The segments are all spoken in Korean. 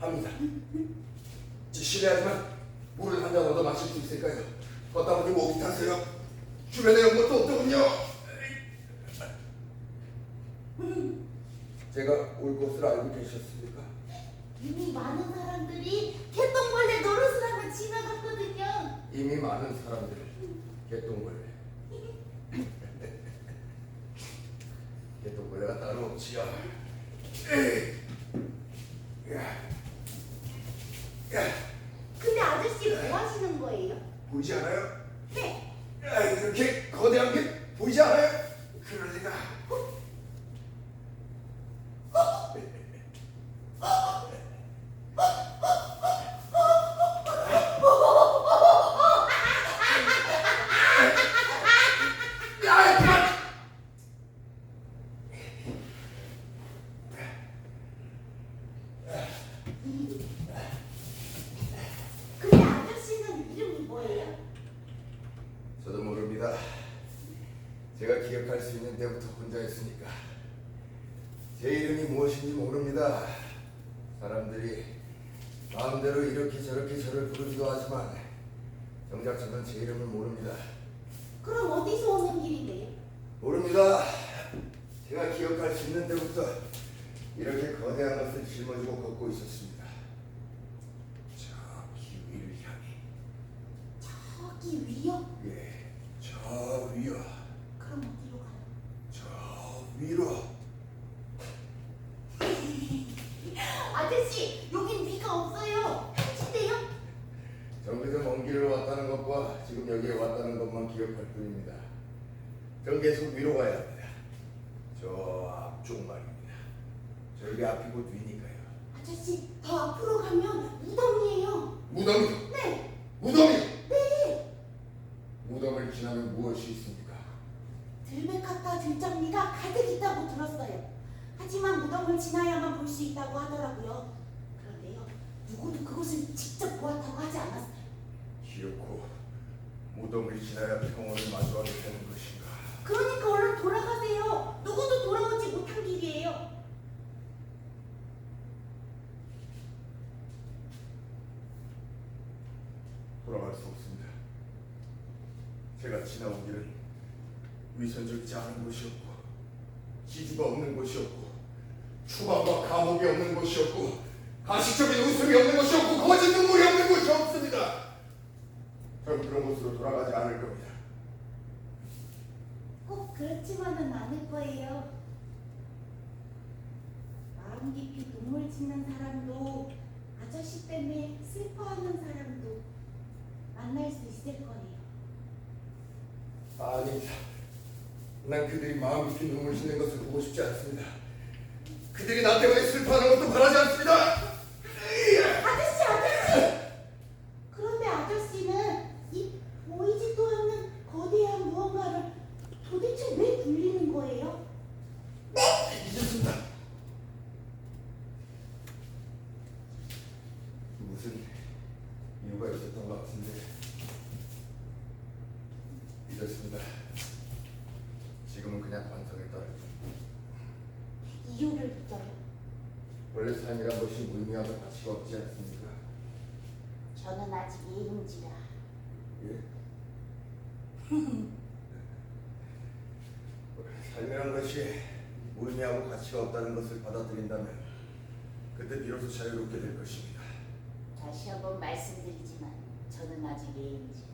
합니다. 실례하지만 물을 한 잔 얻어 마실 수 있을까요? 걷다 보니 목이 타세요. 주변에 연못도 없더군요. 제가 올 것을 알고 계셨습니까? 이미 많은 사람들이 개똥벌레 노릇을 하며 지나갔거든요. 이미 많은 사람들 개똥벌레. 개똥벌레가 따로 없지요. 근데 아저씨 뭐 하시는 거예요? 보이지 않아요? 네. 이렇게 거대한 게 보이지 않아요? 그럴 리가. 근데 아저씨는 이름이 뭐예요? 저도 모릅니다. 제가 기억할 수 있는 때부터 혼자였으니까. 제 이름이 무엇인지 모릅니다. 사람들이 마음대로 이렇게 저렇게 저를 부르기도 하지만 정작 저는 제 이름을 모릅니다. 그럼 어디서 오는 길인데요? 모릅니다. 제가 기억할 수 있는 때부터 이렇게 거대한 것을 짊어지고 걷고 있었습니다. 저기 위를 향해. 저기 위요? 예, 저 위요. 그럼 어디로 가요? 저 위로. 아저씨 여긴 위가 없어요. 편지인데요? 정비서 먼 길을 왔다는 것과 지금 여기에 왔다는 것만 기억할 뿐입니다. 전 계속 위로 가야 합니다. 저 앞쪽 말입니다. 저기 앞이 곧 위니까요. 아저씨 더 앞으로 가면 무덤이에요. 무덤이요? 네. 무덤이요? 네. 무덤을 지나면 무엇이 있습니까? 들메카타 들장미가 가득 있다고 들었어요. 하지만 무덤을 지나야만 볼 수 있다고 하더라고요. 그런데요, 누구도 그곳을 직접 보았다고 하지 않았어요. 기어코 무덤을 지나야 평온을 마주하게 되는 것인가? 그러니까 얼른 돌아가세요. 누구도 돌아오지 못한 길이에요. 돌아갈 수 없습니다. 제가 지나온 길은 위선적이지 않은 곳이었고 기주가 없는 곳이었고 추방과 감옥이 없는 곳이었고 가식적인 웃음이 없는 곳이었고 거짓 눈물이 없는 곳이 없습니다. 전 그런 곳으로 돌아가지 않을 겁니다. 꼭 그렇지만은 않을 거예요. 마음 깊이 눈물 짓는 사람도 아저씨 때문에 슬퍼하는 사람도 만날 수 있을 거예요. 아닙니다. 난 그들이 마음 깊이 눈물 짓는 것을 보고 싶지 않습니다. 그들이 나 때문에 슬퍼하는 것도 바라지 않습니다. 아저씨! 그런데 아저씨는 이 보이지도 않는 거대한 무언가를 도대체 왜 굴리는 거예요? 잊었습니다. 무슨 이유가 있었던 것 같은데 잊었습니다. 지금은 그냥 관성에 따르죠. 이유를 묻어요. 원래 삶이란 것이 무의미하고 가치가 없지 않습니까? 저는 아직 예인지라. 예? 삶이란 것이 무의미하고 가치가 없다는 것을 받아들인다면 그때 비로소 자유롭게 될 것입니다. 다시 한번 말씀드리지만 저는 아직 예인지라.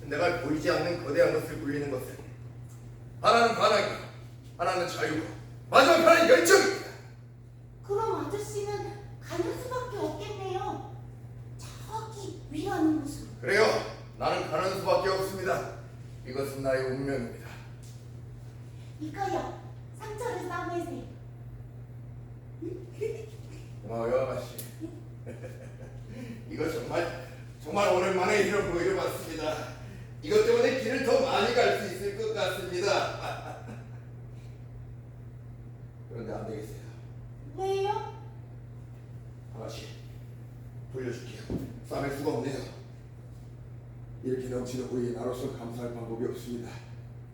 내가 보이지 않는 거대한 것을 굴리는 것은 하나는 반항이고 하나는 자유고 마지막 하나는 열정입니다. 그럼 아저씨는 가는 수밖에 없겠네요. 저기 위라는 곳으로. 그래요. 나는 가는 수밖에 없습니다. 이것은 나의 운명입니다. 이거요. 상처를 싸매세요. 고마워요, 아가씨. 이거 정말 오랜만에 이런 보이를 봤습니다. 이것 때문에 길을 더 많이 갈 수 있을 것 같습니다. 그런데 안 되겠어요. 왜요? 아가씨, 돌려줄게요. 싸맬 수가 없네요. 이렇게 넘치는 우리 나로서 감사할 방법이 없습니다.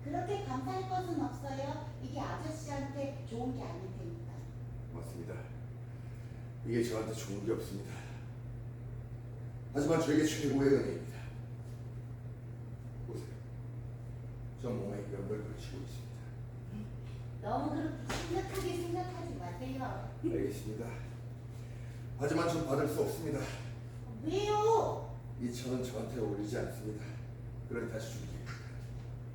그렇게 감사할 것은 없어요. 이게 아저씨한테 좋은 게 아닐 테니까. 맞습니다. 이게 저한테 좋은 게 없습니다. 하지만 저에게 최고의 은혜입니다. 보세요. 저 몸에 이런 걸 걸치고 있습니다. 너무 그렇게 심각하게 생각하지 마세요. 알겠습니다. 하지만 전 받을 수 없습니다. 왜요? 이 천은 저한테 어울리지 않습니다. 그러니 다시 줄게요.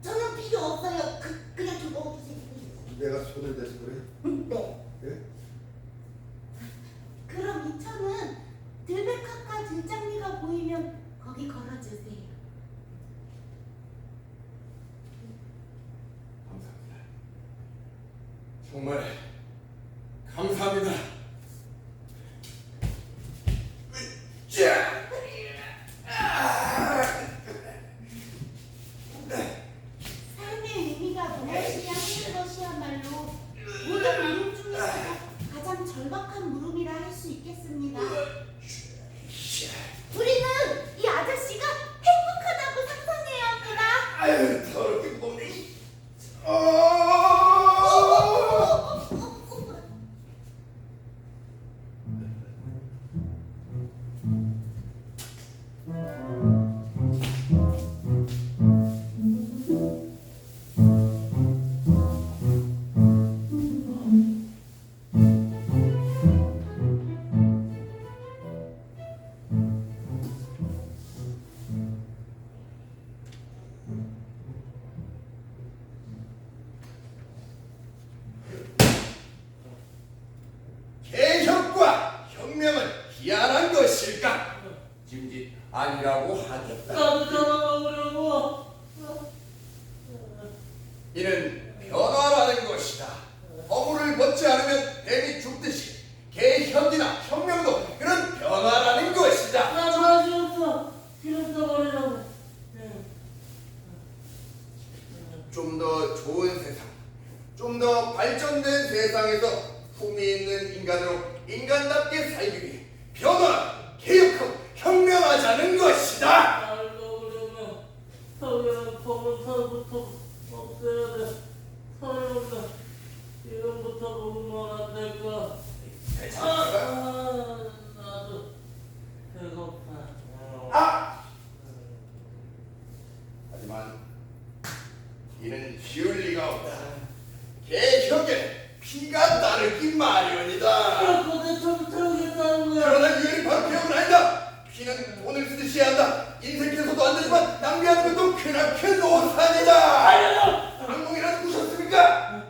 저는 필요 없어요. 그냥 좀 먹어주세요. 내가 손을 대서 그래? 네. 예? 그럼 이 천은 들베카카 들장미가 보이면 거기 걸어주세요. 감사합니다. 정말 감사합니다. 자! 삶의 의미가 무엇이냐 하는 것이야말로 모든 물음 중에서 가장 절박한 물음이라 할 수 있겠습니다. 우리는 이 아저씨가 행복하다고 상상해야 합니다. 아유, 더럽게 몸이. 개혁과 혁명은 희한한 것일까? 짐짓 아니라고 하겠다. 나도 잡아먹으려고. 이는 변화라는 것이다. 허물을 벗지 않으면 뱀이 죽듯이 개혁이나 혁명도 그런 변화라는 것이다. 나 맛이 없어. 기름 써버리라고. 좀 더 좋은 세상, 좀 더 발전된 세상에서 품위 있는 인간으로 인간답게 살기 위해 변화, 개혁하고 혁명하자는 것이다. 날 먹으려면 서울은 검은 살부터 없애야 돼. 서울은 지금부터 먹으면 안 될까? 괜찮을까? 나도 배고파. 아! 하지만 이는 쉬울 리가 없다. 개혁에 피가 따르기 마련이다. 그렇고 내 손을 태우겠다는 거야. 그러나 유연이 바로 개혁은 아니다. 피는 돈을 쓰듯이 해야 한다. 인생에서도 안 되지만 낭비하는 것도 크나큰 오산이다. 아니야. 악몽이라도 꾸셨습니까?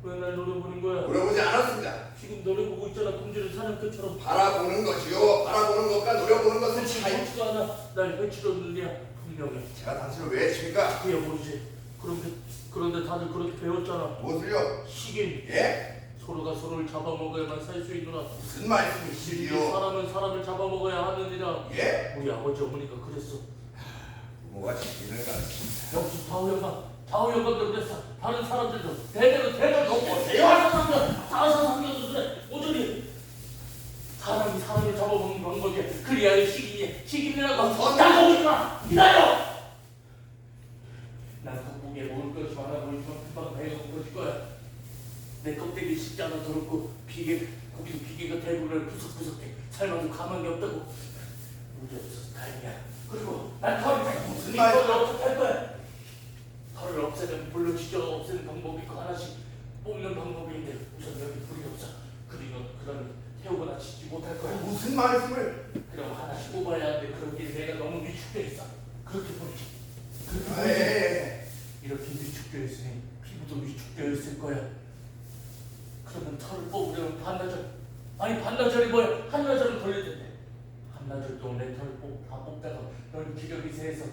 왜 날 노려보는 거야? 물어보지 않았습니다. 지금 노려보고 있잖아. 공주를 사냥꾼처럼. 바라보는 것이요. 바라보는 것과 노려보는 것은 차이. 해치지도 않아. 날 해치려는 일이야. 분명해. 제가 당신을 왜 해칩니까? 그야 모르지. 그런데 다들 그렇게 배웠잖아. 무엇을요? 식인. 예? 서로가 서로를 잡아먹어야만 살 수 있노라. 무슨 말씀이시지요? 사람은 사람을 잡아먹어야 하느니라. 예? 우리 아버지 어머니가 그랬어. 부모가 시키는 가르칩니다. 역시 좌우 영감도 그랬어. 다른 사람들도 대대로 보세요. 사사상견도 그래. 오저리 사람이 사람을 잡아먹는 방법이야. 그리야 식인이라고 나보지 마. 기다려. 난 겉보기에 먹을 것이 많아 보이지만 금방 배가 고파질 거야. 내 껍데기 식자가 더럽고 고기 비계가 대부분을 구석구석해. 삶아도 가망이 없다고. 문제 없어서 다행이야. 그리고 난 털이 무슨 말이야? 어떡할 거야. 털을 없애면 불로 지져 없애는 방법이 있고 하나씩 뽑는 방법인데 우선 여기 불이 없어. 그러면 태우거나 짓지 못할 거야. 무슨 말씀을? 그럼 하나씩 뽑아야 하는데 그러기에 내가 너무 위축돼 있어. 그렇게 보이지. 아, 예. 이렇게 위축되어 있으니 피부도 위축되어 있을 거야. 그러면 털을 뽑으려면 반나절이 뭐야? 한나절은 걸릴 텐데. 한나절 동안 내 털을 다 뽑다가 넌 기력이 세서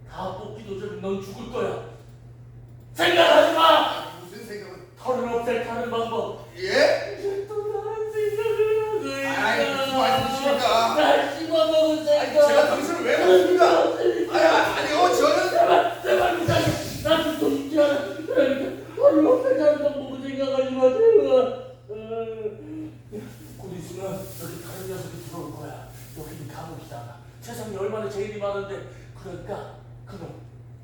다 뽑기도 전에 넌 죽을 거야. 생각하지 마! 무슨 생각은? 털을 없앨 다른 방법. 예? 이제 또 다른 생각을 하고 아이, 무슨 말씀이십니까? 날 씹어먹은 아니, 생각. 제가 당신을 왜 그럽니까? 아니요, 저는 제발 나도 좀 있지 않아. 그러니까 털을 없앨 다른 방법을 생각하지 마. 제발. 곧 있으면 여기 다른 녀석이 들어올 거야. 여기는 감옥이다. 세상에 얼마나 죄인이 많은데. 그러니까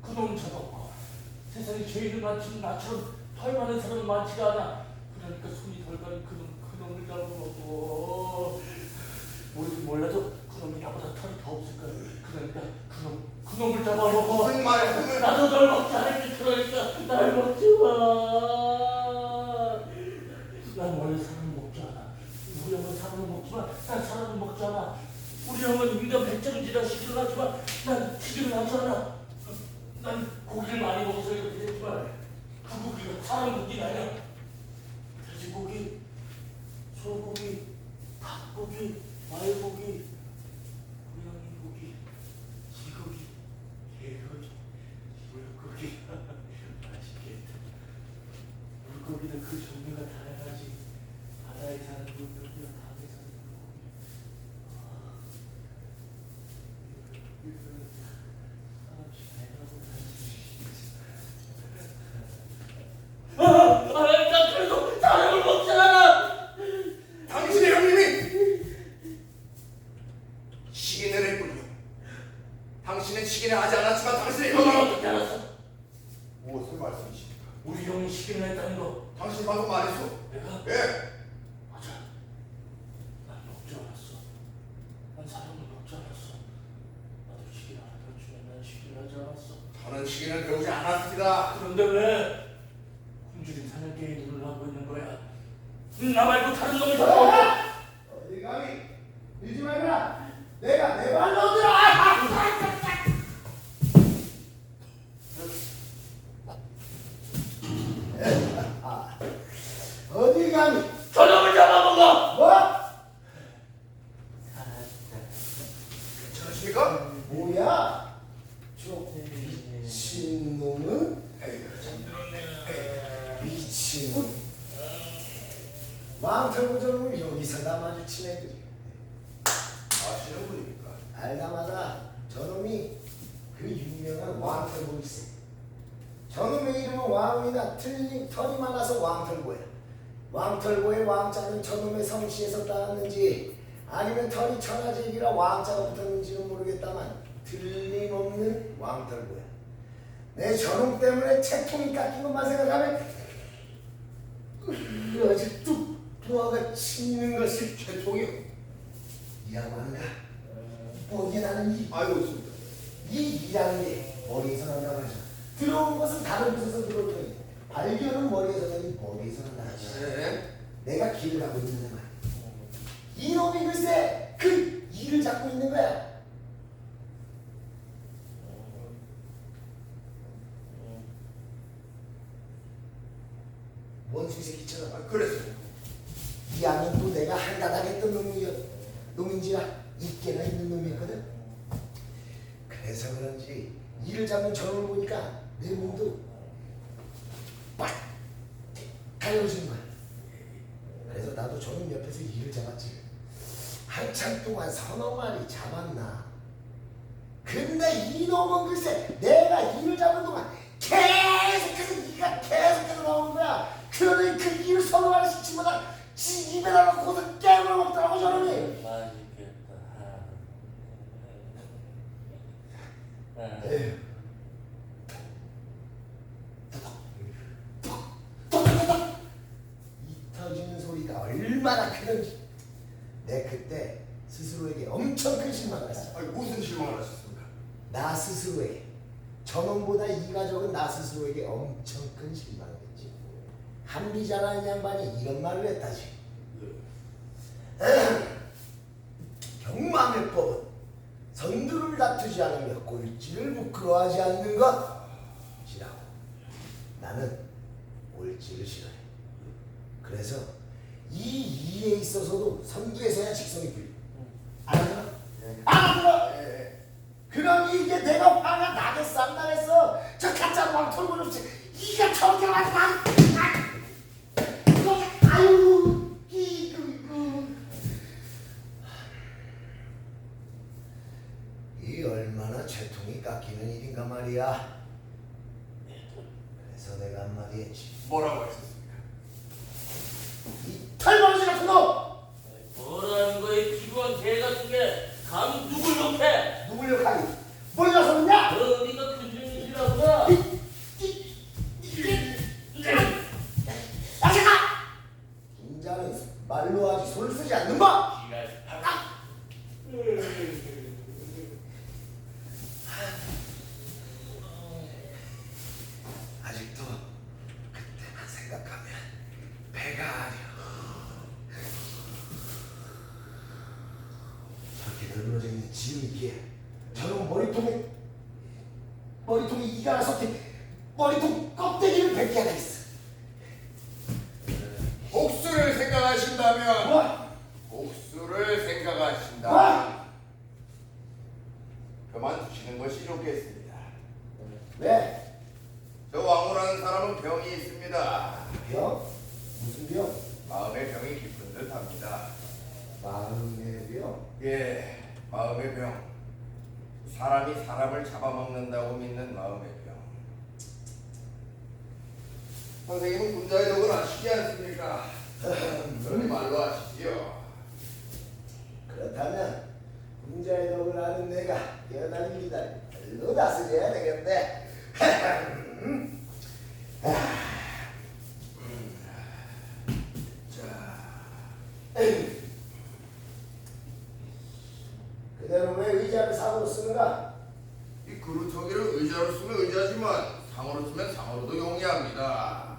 그놈 잡아먹어. 세상에 죄인은 많지만 나처럼 털 많은 사람은 많지가 않아. 그러니까 손 나도 널 먹지 않을게. 그러니까 날 먹지 마. 난 원래 사람을 먹지 않아. 우리 형은 사람을 먹지만 난 사람을 먹지 않아. 우리 형은 인간 백정지라 시기를 하지만 난 시기를 하지 않아. 난 고기를 많이 먹어서 이렇게 됐지만 그 고기가 사람 고기가 아니야. 돼지고기, 소고기, 닭고기, 말고기, 고양이 고기, 쥐고기, 개고기, 물고기. 맛있겠다. 물고기는 그 종류가 다양하지. 바다에 사는 물고기와 담에 사는 물고기. 난 그래도 사람을 먹지 않아. 당신의 형님이 시기는 했군요. 당신은 시기는 하지 않았지만 당신의 너는 형님은 어떻게 알았어? 무엇을 말씀이십니까? 우리 형이 시기를 했다는 거. 당신 방금 말했어. 내가? 예. 맞아. 난 먹지 않았어. 난 사람을 먹지 않았어. 나도 시기를 하다 주면 난 시기를 하지 않았어. 저는 시기는 배우지 않았습니다. 그런데 왜 굶주린 사냥개의 눈을 하고 있는 거야? 나 말고 다른 놈이 더 먹어. 어디 감히 밀지 말라. 내가 내 말로 들어. 어디 감히 저놈을 잡아먹어. 뭐? 괜찮으십니까? 뭐야? 저 미친놈은? 에이 참 들었네. 미친놈. 왕털고 저놈을 여기서다 마주친 애들이. 아시는 분입니까? 알다마다 저놈이 그 유명한 왕털고 있어. 저놈의 이름은 왕이나 틀린 털이 많아서 왕털고야. 왕털고의 왕자는 저놈의 성씨에서 따왔는지 아니면 털이 천하제기라 왕자가 붙었는지는 모르겠다만 틀림없는 왕털고야. 내 저놈 때문에 채통이 깎인 것만 생각하면 아직도 부하가 치는 것을 최통이요. 이야말인가? 거기에 나는 알고 있습니다. 이 이라는 게 머리에서 난다 말이야. 들어온 것은 다른 곳에서 들어오더니 발견은 머리에서 나니 머리에서 난다 말이야. 네. 내가 길을 가고 있는데 말이야. 이놈이 글쎄 그 일을 잡고 있는 거야. 원수 새끼처럼. 아 그랬어요. 이 안은 또 내가 한가닥했던 놈인지라 있게나 있는 놈이었거든. 그래서 그런지 일을 잡는 저를 보니까 내 몸도 빡 달려오시는 거야. 그래서 나도 저놈 옆에서 일을 잡았지. 한참 동안 서너 마리 잡았나. 근데 이놈은 글쎄 내가 일을 잡은 동안 계속해서 이가 계속해서 나오는 거야. 그러니 그 일을 서너 마리씩 집어다 지 입에다 놓고서 깨물어 먹더라고 저놈이. 맛있겠다. 에휴. 이 터지는 소리가 얼마나 크는지 내 그때 스스로에게 엄청 큰 실망을 했어. 아니 무슨 실망을 하셨습니까? 나 스스로에 저놈보다 이 가족은 나 스스로에게 엄청 큰 실망을 했지. 한비자라는 양반이 이런 말을 했다지. 경마매법은 선두를 다투지 않으며 꼴찌를 부끄러워하지 않는 것이라고. 나는 꼴찌를 싫어해. 그래서 이 일에 있어서도 선두에서야 직성이 풀려. 알아들어? 알아들어? 그러니 이게 내가 화가 나겠어 안 나겠어? 저 가짜 왕털고 없이 이가 저렇게 와서 아유 이거 이 얼마나 채통이 깎이는 일인가 말이야. 그래서 내가 한마디 했지. 뭐라고 하셨습니까? 이 털버릇이 같은 놈! 뭐라는 거에 기부한 개 같은 게 감히 누굴 욕해? 누굴 욕하니? 몰라서느냐? 너 네가 근심이라구나. 아저가! 인자는 말로 하지 손을 쓰지 않는 법! 지우개. 저놈 머리통에 이가 나서 머리통 껍데기를 벗게 하나 있어. 복수를 생각하신다면 뭐? 복수를 생각하신다. 뭐? 그만두시는 것이 좋겠습니다. 왜? 저 왕후라는 사람은 병이 있습니다. 병? 무슨 병? 마음의 병이 깊은 듯합니다. 마음의 병? 예, 마음의 병. 사람이 사람을 잡아먹는다고 믿는 마음의 병. 선생님은 군자의 덕을 아시지 않습니까? 그러니 말로 아시지요. 그렇다면 군자의 덕을 아는 내가 깨어나는 기다려 별로 다스려야 되겠네. 그대로 왜 의자를 상으로 쓰는가? 이 그루터기를 의자로 쓰면 의자지만 상으로 쓰면 상으로도 용이합니다.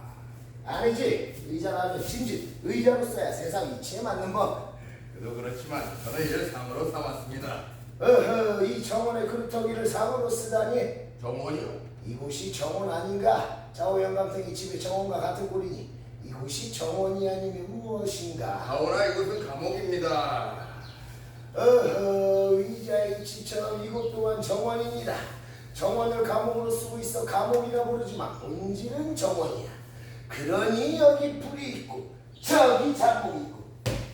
아니지. 의자라면 진즉 의자로 써야 세상 이치에 맞는 법. 그도 그렇지만 저는 이를 상으로 삼았습니다. 어허, 이 정원의 그루터기를 상으로 쓰다니. 정원이요? 이곳이 정원 아닌가? 좌우 영감탱이 집의 정원과 같은 꼴이니 이곳이 정원이 아니면 무엇인가? 하오나 이곳은 감옥입니다. 어허, 의자의 집처럼 이곳 또한 정원입니다. 정원을 감옥으로 쓰고 있어 감옥이라 부르지만 본질은 정원이야. 그러니 여기 불이 있고 저기 장목이 있고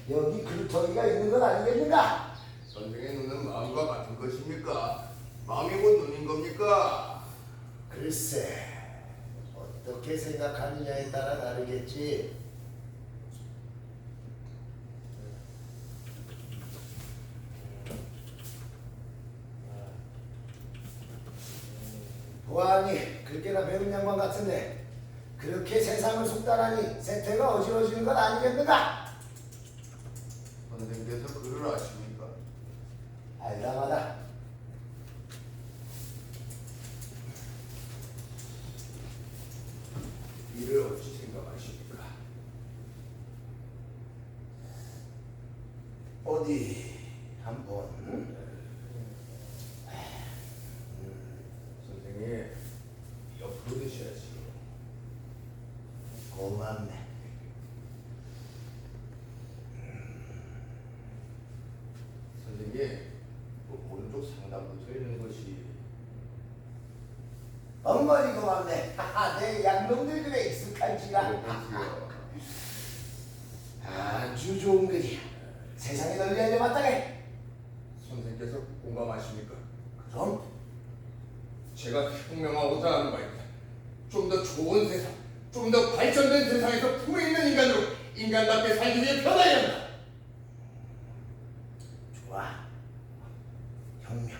여기 그루터기가 있는 건 아니겠는가? 선생의 눈은 마음과 같은 것입니까? 마음이 곧 눈인 겁니까? 글쎄, 어떻게 생각하느냐에 따라 다르겠지. 보아하니 그렇게나 배운 양반 같은데 그렇게 세상을 속단하니 세태가 어지러지는 건 아니겠는가? 선생께서 그를 아십니까? 알다마다. 이를 어찌 생각하십니까? 어디 한번 선생님 옆으로 드셔야지요. 고맙네. 선생님 그 오른쪽 상단 붙어 있는 것이 엉머리 고맙네. 하하, 내 양놈들 그래 익숙한지라. 그렇지요. 아주 좋은 글이야. 세상에 널리 알려마땅해. 선생께서 공감하십니까? 그럼 제가 혁명하고자 하는 바입니다. 좀 더 좋은 세상, 좀 더 발전된 세상에서 품에 있는 인간으로 인간답게 살기 위해 변화해야 한다. 좋아. 혁명.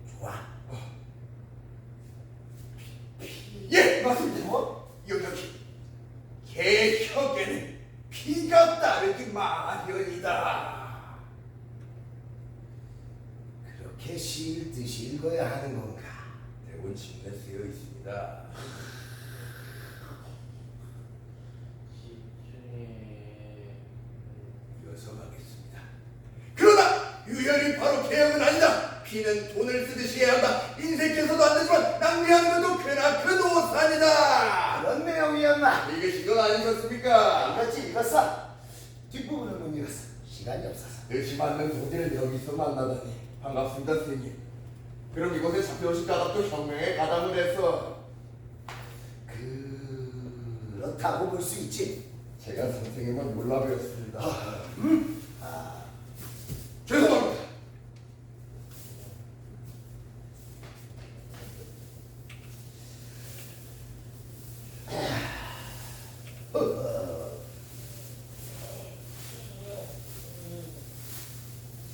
좋아. 예, 맞습니다. 뭐? 여기 개혁에는 피가 따르기 마련이다. 그렇게 시일 듯이 읽어야 하는 건가? 대본 침례 쓰여 있습니다. 이어서 가겠습니다. 그러나 유혈이 바로 개혁은 아니다. 피는 돈을 쓰듯이 해야 한다. 인생께서도 안 되지만 낭비하는 것도 크나큰 오산이다. 그런 내용이었나? 읽으신 건 아니셨습니까? 읽었어. 뒷부분은 못 읽었어. 시간이 없어서. 뜻이 맞는 소재를 여기서 만나다니 반갑습니다, 선생님. 그럼 이곳에 잡혀오신 까닭도 혁명에 가담을 해서 그렇다고 볼 수 있지. 제가 선생님을 몰라 배웠습니다. 아, 죄송합니다.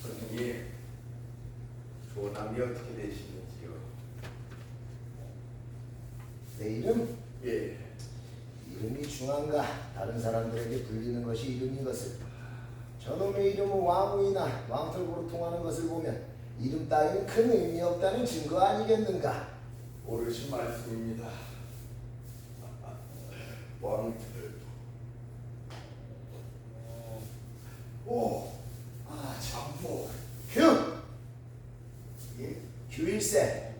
선생님, 조남이 어떻게 되시는지요? 내 이름? 예, 이름이 중한가? 다른 사람들에게 불리는 것이 이름인 것을. 저놈의 이름은 왕후이나 왕털보로 통하는 것을 보면 이름 따위는 큰 의미 없다는 증거 아니겠는가? 옳으신 말씀입니다. 왕들. 오, 아, 잠복. 휴! 일세.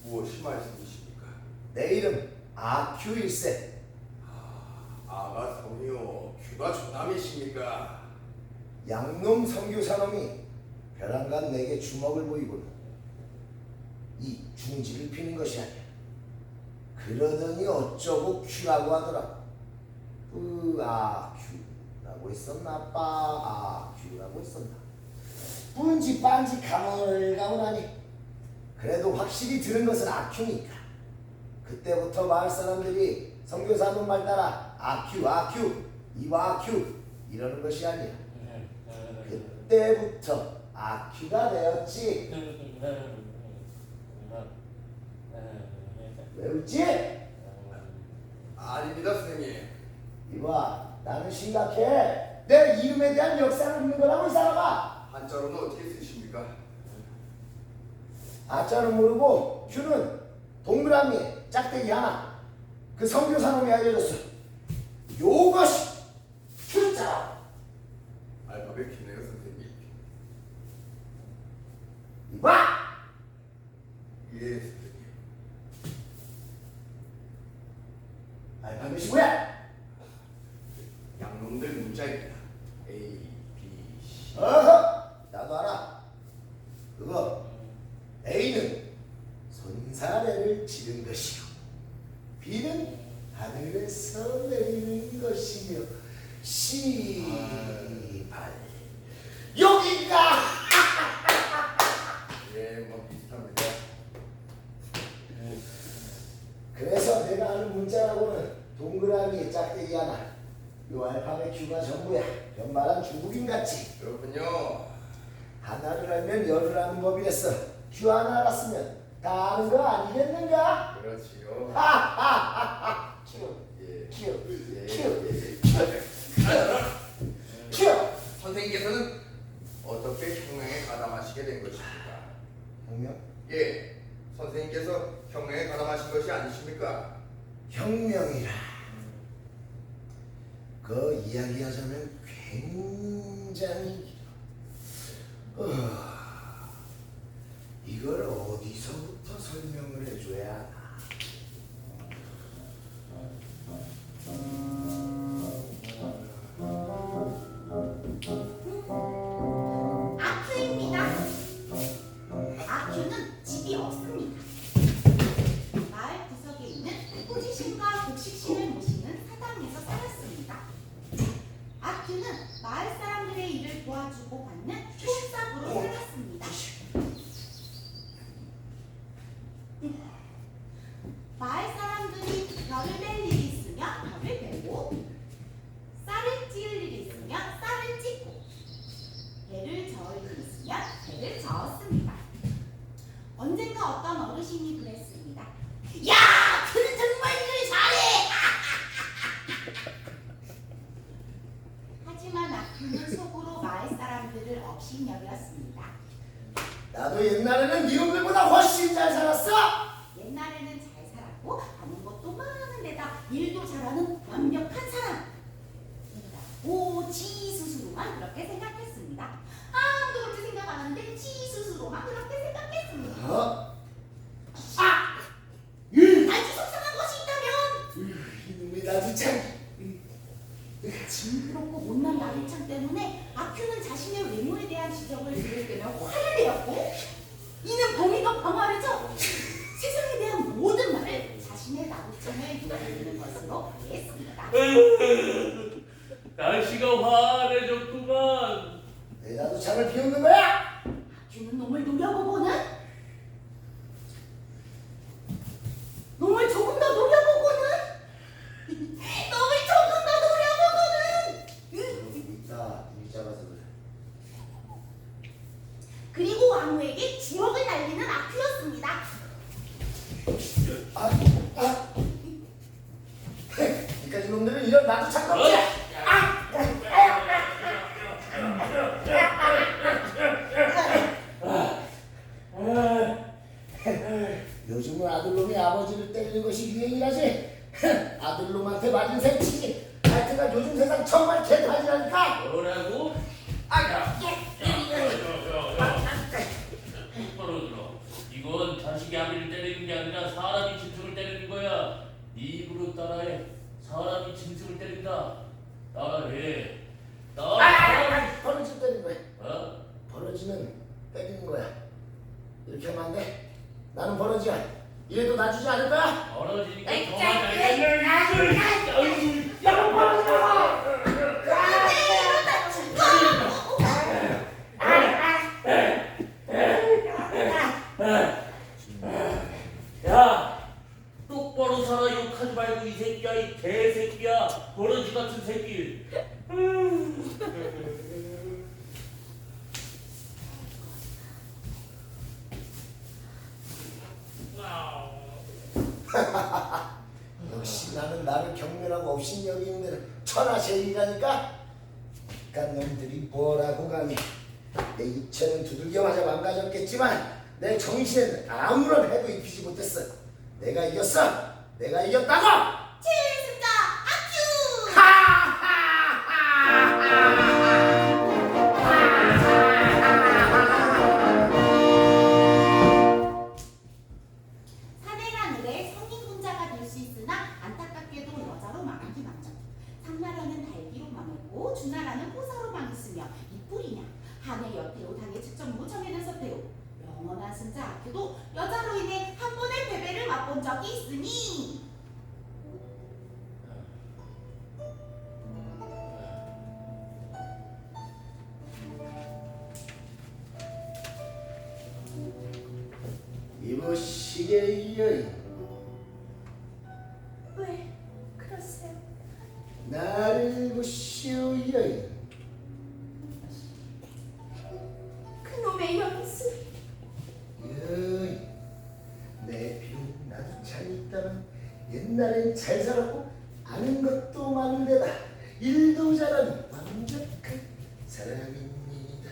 무엇이 말씀이십니까? 내 이름 아큐 일세. 아가 성이요, 큐가 조남이십니까? 양놈 선교사놈이 벼랑간 내게 주먹을 보이고는 이 중지를 피는 것이 아니야. 그러더니 어쩌고 큐라고 하더라. 큐라고 했었나? 큐라고 했었나? 뿐지 빤지 가물가물하니 그래도 확실히 들은 것은 아큐니까. 그때부터 마을 사람들이 선교사놈 말 따라 아큐 이와 아큐 이러는 것이 아니야. 그때부터 아큐가 되었지. 왜 웃지? 아닙니다, 선생님. 이봐, 나는 심각해. 내 이름에 대한 역사를 묻는 거라고 이 사람아. 한자로는 어떻게 쓰십니까? 아자는 모르고 큐는 동그라미 짝대기 하나. 그 선교사놈이 알려줬어. 요것이 큐자. 알파벳 키네요, 선생님. 이봐. 예, 선생님. 알파벳이 뭐야? 양놈들 문자입니다. A, B, C. 어허, 나도 알아. 그거 A는 손사래를 치는 것이요, B는 하늘에서 내리는 것이며, C8 여기가. 예, 뭐 비슷합니다. 그래서 내가 아는 문자라고는 동그라미 짝대기 하나, 요 알파벳 Q가 전부야. 변말한 중국인같이. 그렇군요. 하나를 알면 열을 아는 법이랬어. Q 하나 알았으면 다 아는 거 아니겠는가? 그렇지요. 하하하하. Q, 예. Q, 예, Q, 예. Q. 선생님께서는 어떻게 혁명에 가담하시게 된 것입니까? 혁명? 예, 선생님께서 혁명에 가담하신 것이 아니십니까? 혁명이라. 그 이야기하자면 굉장히 길어. 이걸 어디서부터 설명을 해줘야 하나? 아큐입니다. 아큐는 집이 없습니다. 마을 구석에 있는 호지신과 곡식신을 모시는 사당에서 살았습니다. 아큐는 마을 사람들의 일을 도와주고 받는 총삽으로 살았습니다. 마을 사람들이 별을 뺄 일이 있으면 별을 빼고, 쌀을 찌을 일이 있으면 쌀을 찌고, 배를 저을 일이 있으면 배를 저었습니다. 언젠가 어떤 어르신이 그랬습니다. 야! 그는 정말 일을 잘해! 하지만 아큐는 속으로 마을 사람들을 업신여겼습니다. 나도 옛날에는 이놈들보다 훨씬 잘 살았어. 옛날에는 잘 살았고 하는 것도 많은 데다 일도 잘하는 완벽한 사람. 오지 스스로만 그렇게 생각했습니다. 아무도 그렇게 생각 안 하는데 지 스스로만 그렇게 생각했습니다. 어? 아주 속상한 것이 있다면 이놈의 나도 참. 징그럽고 못난 나루창 때문에 아큐는 자신의 외모에 대한 지적을 들을 때면 화를 내었고, 이는 범위가 광활해져 세상에 대한 모든 말을 자신의 나루창을 누르는 것으로 이해했습니다. 날씨가 환해졌구만. 왜 나도 창을 비웃는 거야? 아큐는 놈을 노려보고는, 놈을 조금 더 노려보고는, 놈을 조금 더 노려보고는, 있다. 입이 작아서 그래. 그리고 왕후에게 주먹을 날리는 아큐였습니다. 이까지 놈들은 이런 나도 창 없지. 요즘은 아들놈이 아버지를 때리는 것이 유행이라지. 아들놈한테 맞은 셈치지. 하여튼간 요즘 세상 정말 개판이라니까. 뭐라고? 똑바로 들어. 이건 그래도 놔주지 않을 거야? 멀어지니까 에이, 도망가야겠네. 야, 똑바로 살아. 욕하지 말고 이 새끼야, 이 개새끼야, 버러지 같은 새끼. 역시 나는 나를 경멸하고 업신여기 있는 데는 천하제일이라니까. 그깟 놈들이 뭐라고 감히. 내 육체는 두들겨맞아 망가졌겠지만 내 정신은 아무런 해도 입히지 못했어. 내가 이겼어. 내가 이겼다고. 최승자 아큐! 사내라늘의 성인군자가 될 수 있으나 안타깝게도 여자로 망하기 마련. 상나라는 달기로 망했고 주나라는 호사로 망했으며 이 뿔이냐 한해 여태로 당의 측정무 정해된 서태로 영원한 승자 아큐도 여자로 인해 한 번의 패배를 맛본 적이 있으니 이보시게 여인, 왜 그러세요? 나를 보시오 여인. 그놈의 연수 여인, 내 비록 나도 잘 있다만 옛날엔 잘 살았고 아는 것도 많은데다 일도 잘하는 완벽한 사람입니다.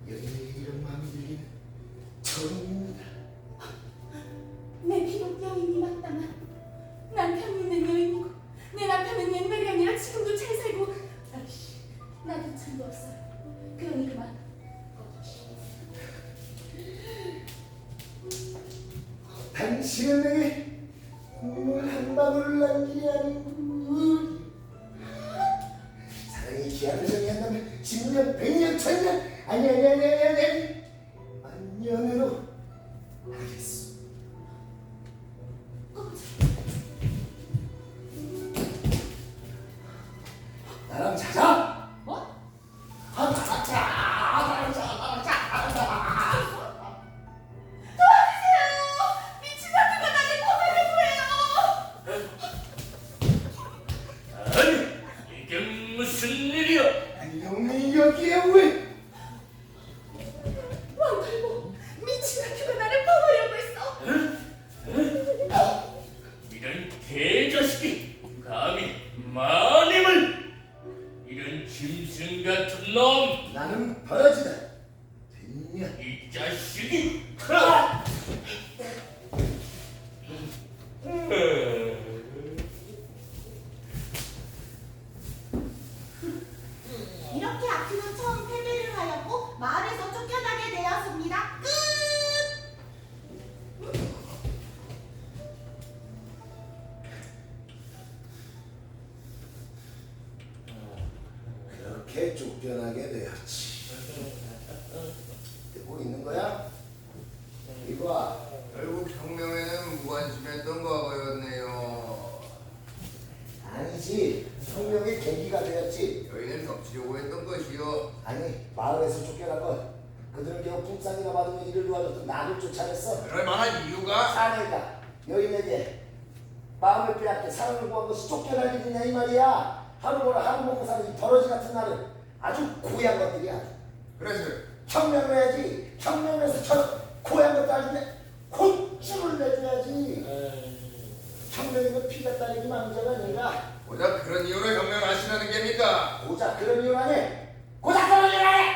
여인에게 이런 마음이 들기는 처음입니다. 내 비록 여인이 맞다만 남편은 여인이고 내 남편은 옛날이 아니라 지금도 잘 살고 아이씨 나도 참도 없어요. 그러니 그만 당신은 내게 눈물 한 방울을 남기지 않은 사랑의 기한을 정의한다면 10년, 100년, 1000년 아니 만년으로 하겠소. 나랑 자자. 뭐? 미친 같은 거 나를 보내는 거예요. 아니, 이게 무슨 일이야? 이놈이 여기에 왜? 왕팔고 미친 학교가 나를 퍼버리고 있어. 이런 개자식이 감히 마님을, 이런 짐승 같은 놈, 나는 버러지다. 됐냐? 이 자식이. 이렇게 아큐는 처음 패배를 하였고 마을에서 쫓겨나게 되었습니다. 끝! 그렇게 쫓겨나게 되었지. 듣고 있는 거야? 이봐, 결국 혁명에는 무관심했던 과거였네요. 아니지. 혁명의 계기가 되었지. 여인을 덮치려고 했던 것이요. 아니, 마을에서 쫓겨난 건 그들은 겨우 품삯이나 받으며 일을 도와줬던 나를 쫓아냈어. 그럴 만한 이유가? 사내가 여인에게 마음을 빼앗겨 사랑을 구한 것이 쫓겨날 일이냐 이 말이야. 하루 벌어 하루 먹고 사는 이 버러지 같은 나를 아주 고얀 것들이야. 그래서 혁명을 해야지. 혁명에서 저 고얀 것도 아닌데 혼쭐을 내줘야지. 혁명이면 피가 딸리기 망자가 아니라 고작 그런 이유로 혁명을 하시려는 겁니까? 고작 그런 이유라니. 고작 그런 이유라니.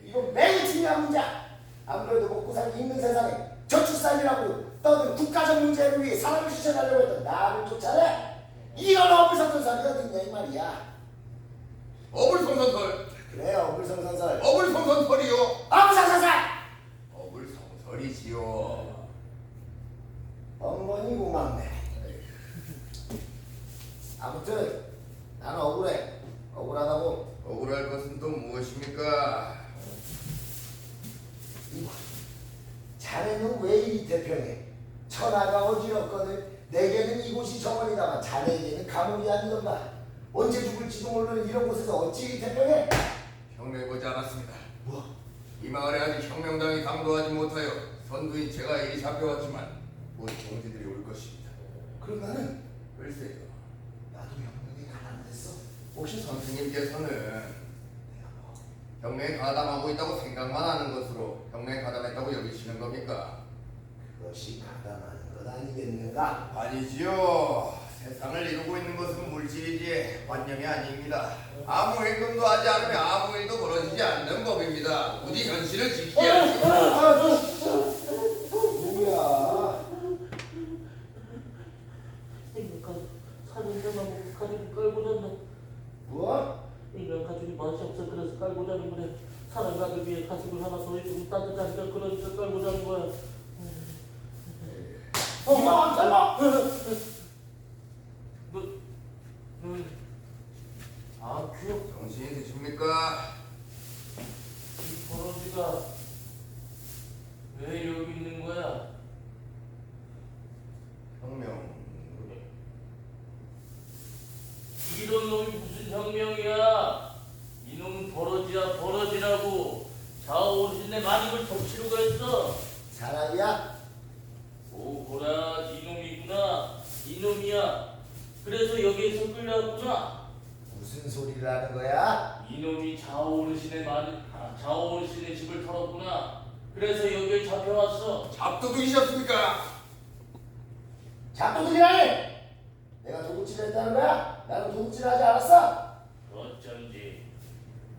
이거 매우 중요한 문제야. 아무래도 먹고 살기 힘든 세상에 저출산이라고 떠든 국가적 문제를 위해 사람을 실천하려고 했던 나를 쫓아내. 이런 어불성설 소리가 어딨냐 이 말이야. 어불성설설. 그래, 어불성설설. 어불성설설이요. 어불성설설. 어불성설이지요. 엉망이고 막네. 아무튼 나는 억울해. 억울하다고. 억울할 것은 또 무엇입니까? 자네는 왜 이리 태평해? 천하가 어지럽거든. 내게는 이곳이 정원이다가 자네에게는 감옥이 아니던가. 언제 죽을지도 모르는 이런 곳에서 어찌 태평해? 혁명하지 않았습니다. 뭐? 이 마을에 아직 혁명당이 강도하지 못하여 선두인 제가 이리 잡혀왔지만 곧 경지들이 올 것입니다. 그럼 나는 글쎄요. 나도 혁명에 가담됐어. 혹시 선생님께서는 혁명에 가담하고 있다고 생각만 하는 것으로 혁명에 가담했다고 여기시는 겁니까? 그것이 가담하는 것 아니겠는가? 아니지요. 세상을 이루고 있는 것은 물질이지 관념이 아닙니다. 아무 행동도 하지 않으면 아무 일도 벌어지지 않는 법입니다. 부디 현실을 지키야지. 누구야? 인간 사는 데만 가지고 깔고 잤네. 뭐? 인간 가죽이 맛이 없어 그래서 깔고 자는 거래. 사람 가족 위에 가죽을 하나 더 해주고 따뜻하니까 그러니까 깔고 자는 거야. 이만 설마! 아큐 정신이 드십니까? 이 버러지가 왜 여기 있는 거야? 혁명. 이런 놈이 무슨 혁명이야? 이놈은 버러지야 버러지라고. 좌우신내 마님을 덮치려고 했어. 사람이야? 오호라 이놈이구나. 이놈이야. 그래서 여기에서 끌려왔구나. 무슨 소리를 하는 거야? 이놈이 좌우신의 집을 털었구나. 그래서 여기에 잡혀왔어. 잡도둑이셨습니까? 잡도둑이라니! 내가 도둑질을 했다는 거야? 나는 도둑질 하지 않았어? 어쩐지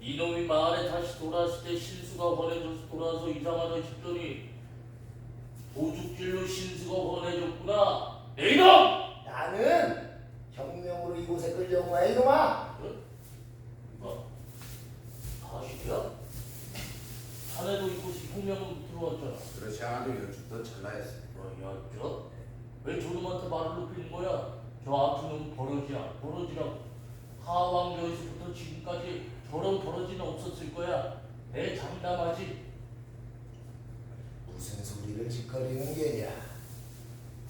이놈이 마을에 다시 돌아왔을 때 신수가 권해줘서 돌아와서 이상하다 싶더니 도둑질로 신수가 권해줬구나. 내 이놈! 나는 혁명으로 이곳에 끌려온 거야 이놈아. 뭐? 사실이야? 자네도 이곳이 혁명으로 들어왔잖아. 그렇지 않아도 연축도 찰나였습니다. 뭐야 왜 저놈한테 말을 높이는 거야? 저 아픈 놈 버러지라고. 하왕교에서부터 지금까지 저런 버러지는 없었을 거야. 내 장담하지. 무슨 소리를 짓거리는 게냐?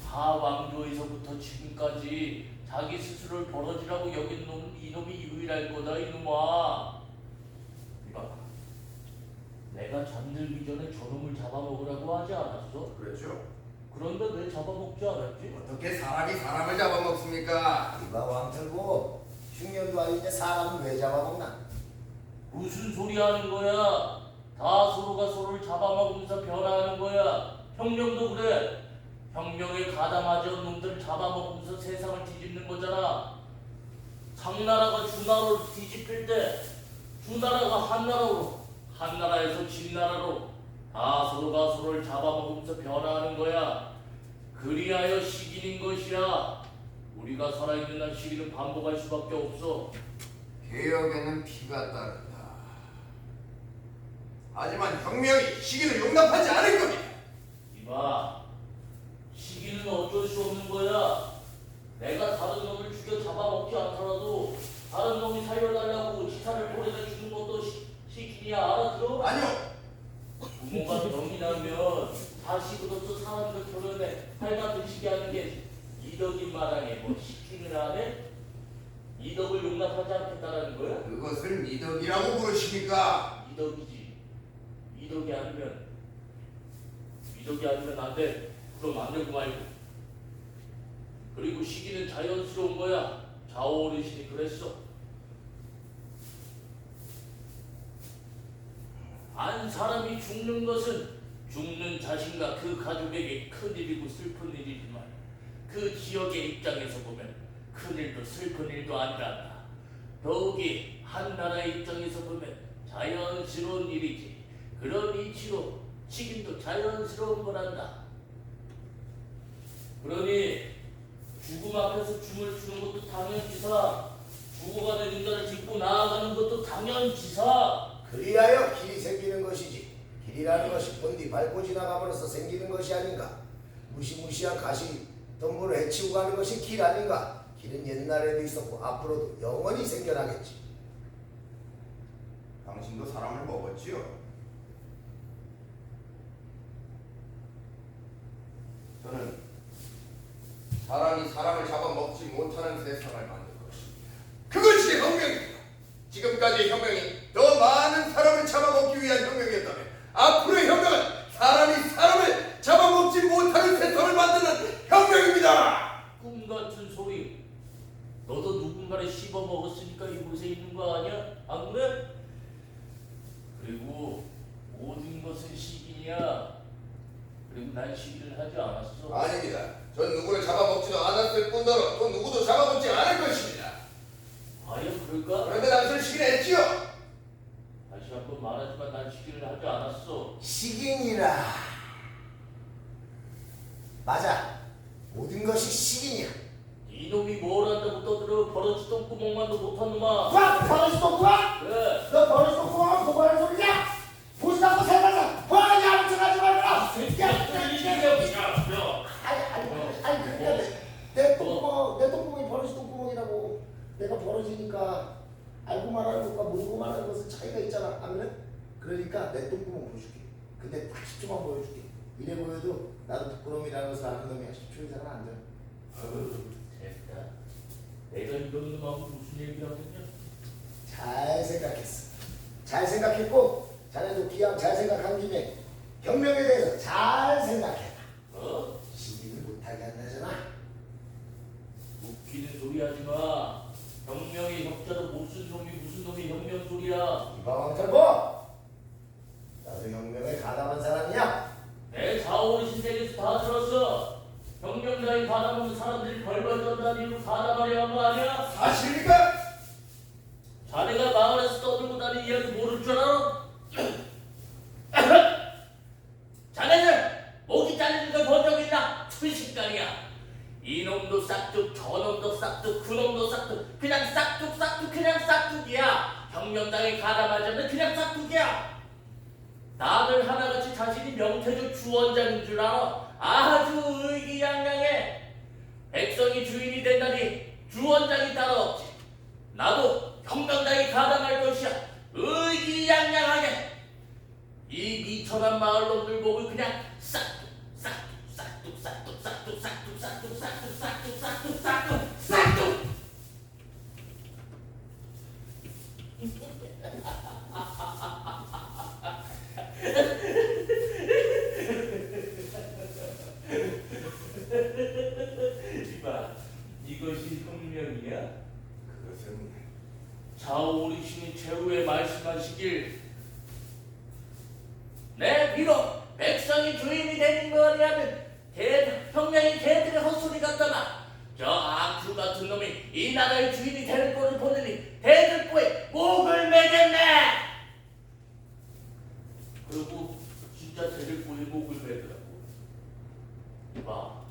하왕조에서부터 지금까지 자기 스스로를 버러지라고 여긴 놈 이놈이 유일할 거다 이놈아. 이봐, 내가 잠들기 전에 저놈을 잡아먹으라고 하지 않았어? 그렇죠. 그런데 왜 잡아먹지 않았지? 어떻게 사람이 사람을 잡아먹습니까? 이봐 왕털고 흉년도 아닌데 사람은 왜 잡아먹나? 무슨 소리 하는 거야? 다 서로가 서로를 잡아먹으면서 변화하는 거야. 혁명도 그래. 혁명에 가담하지 않은 놈들을 잡아먹으면서 세상을 뒤집는 거잖아. 상나라가 주나라로 뒤집힐 때 주나라가 한나라로, 한나라에서 진나라로 다 서로가 서로를 잡아먹으면서 변화하는 거야. 그리하여 시기는 것이야. 우리가 살아있는 한 시기는 반복할 수밖에 없어. 개혁에는 피가 따른다. 하지만 혁명이 시기를 용납하지 않을 겁니다. 이봐, 시기는 어쩔 수 없는 거야. 내가 다른 놈을 죽여 잡아먹지 않더라도 다른 놈이 살려달라고 지사를 보내다 주는 것도 시기냐 알아들어? 아니요. 부모가 병이 나면 자식으로서 사람들 결혼에 팔같은 시기 하는 게 이덕인 마당에 뭐 시키는 안에 이덕을 용납하지 않겠다라는 거야? 그것을 미덕이라고 부르십니까? 이덕이지. 이덕이 아니면 안 돼. 그럼 안 되고 말고. 그리고 시기는 자연스러운 거야. 좌우 어르신이 그랬어. 한 사람이 죽는 것은 죽는 자신과 그 가족에게 큰일이고 슬픈 일이지만 그 지역의 입장에서 보면 큰일도 슬픈 일도 아니란다. 더욱이 한 나라의 입장에서 보면 자연스러운 일이지. 그런 이치로 시기도 자연스러운 거란다. 그러니 죽음 앞에서 춤을 추는 것도 당연지사, 죽어가는 인간을 짚고 나아가는 것도 당연지사. 그리하여 길이 생기는 것이지. 길이라는 것이 본디 밟고 지나감으로써 생기는 것이 아닌가? 무시무시한 가시 덤불을 해치고 가는 것이 길 아닌가? 길은 옛날에도 있었고 앞으로도 영원히 생겨나겠지. 당신도 사람을 먹었지요? 저는 안 그래? 그리고 모든 것은 시기냐? 그리고 난 시기를 하지 않았어. 아닙니다. 전 누구를 잡아먹지도 않았을 뿐더러 또 누구도 잡아먹지 않을 것입니다. 과연 그럴까? 그런데 당신은 시기를 했지요. 다시 한번 말하지만 난 시기를 하지 않았어. 식인이라. 맞아. 모든 것이 식인이야. 이놈이 뭘 한다고 떠들어. 버러지 똥구멍만도 못한 놈아. 와, 버릇이 똥구멍? 그래. 너 버릇이 똥구멍은 보고 하는 소리냐? 보지도 않고 살면서 뭐하냐? 아무튼 말이라. 아니, 그러니까 내 똥구멍이 버릇이 똥구멍이라고. 내가 버릇이니까 알고 말하는 것과 모르고 말하는 것은 차이가 있잖아. 아니면 그러니까 내 똥구멍 보여줄게. 근데 딱 10초만 보여줄게. 이래 보여도 나도 부끄러움이라는 것을 아는 놈이야. 10초 이상은 안 돼. 됐다. 내가 이런 놈하고 무슨 얘기를 하겠냐? 잘 생각했어. 잘 생각했고 자네도 기왕 잘 생각한 김에 혁명에 대해서 잘 생각해봐. 시기를 못하게 한다잖아. 웃기는 소리 하지 마. 혁명의 혁자도 못 쓴 놈이 무슨 놈이 혁명 소리야. 이방왕탈보! 나도 혁명에 가담한 사람이야. 내 좌우어르신 댁에서 다 들었어. 혁명자에 가담하는 사람들이 벌벌 떤다는 이유로 가담하려 한 거 아니야? 사실입니까? 자네가 마을에서 떠들고 다니는 이야기 모를 줄 알아? 자네들 목이 잘리는 걸 본 적 있나? 순식간이야. 이놈도 싹둑, 저놈도 싹둑, 그놈도 싹둑, 그냥 싹둑 싹둑 그냥 싹둑이야. 혁명당에 가담하자면 그냥 싹둑이야. 다들 하나같이 자신이 명태조 주원장인 줄 알아. 아주 의기양양해. 백성이 주인이 된다니 주원장이 따로 없지. 나도 혁명당에 가담할 것이야. 의기양양하게. 이 미천한 마을놈들 보고 그냥 싹둑 싹둑 싹둑 싹둑 싹둑 싹둑 싹둑 싹둑 싹둑 싹둑 싹둑. 이봐, 이것이 혁명이야? 그것은 좌우오리신이 최후에 말씀하시길 내 비록 백성이 주인이 되는 거냐면 혁명이 개들의 헛소리 같다마. 저 악주 같은 놈이 이 나라의 주인이 되는 꼴을 보느니 대들보에 목을 매겠네. 그리고 진짜 대들보에 목을 매더라고. 봐,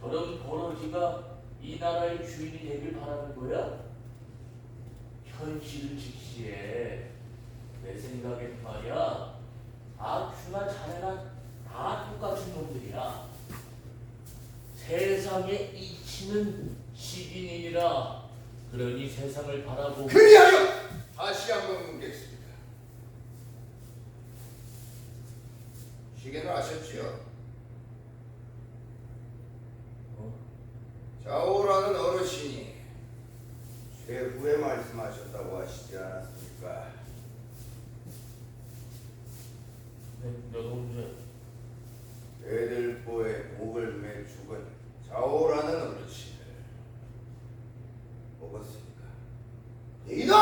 저런 버러지가 이 나라의 주인이 되길 바라는 거야? 현실 직시에 내 생각엔 말이야, 악주나 자네나 다 똑같은 놈들이야. 세상의 이치는 시인이니라. 그러니 세상을 바라보고 그리하여 다시 한번 묻겠습니다. 시계는 아셨지요? 자오라는 어르신이 최후에 말씀하셨다고 하시지 않았습니까? 내가 언제 대들보에 목을 매 죽은 자오라는 어르신을 먹었습니까? 이놈!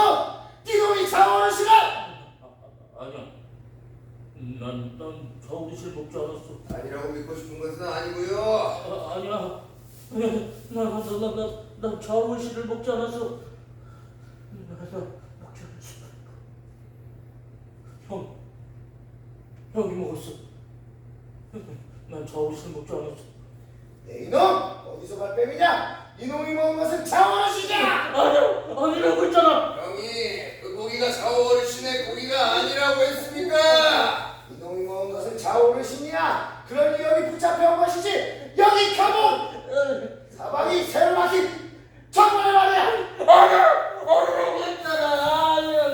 이놈이 자원하시라! 아니야. 난 저우리실 먹지 않았어. 아니라고 믿고 싶은 것은 아니고요. 아니야. 나 저우리실을 먹지 않았어. 나 먹지 않았어. 형이 먹었어. 난 저우리실 먹지 않았어. 이놈! 어디서 발뺌이냐? 이놈이 먹은 것은 자원하시냐? 아니라고 했잖아. 형이 그 고기가 자오 어르신의 고기가 아니라고 했습니까? 이놈이 먹은 것은 자원하시냐? 그러니 여기 붙잡혀 온 것이지. 여기 가면 사방이 새로 막힌 정말 말이야. 아니라고 했잖아. 아니야.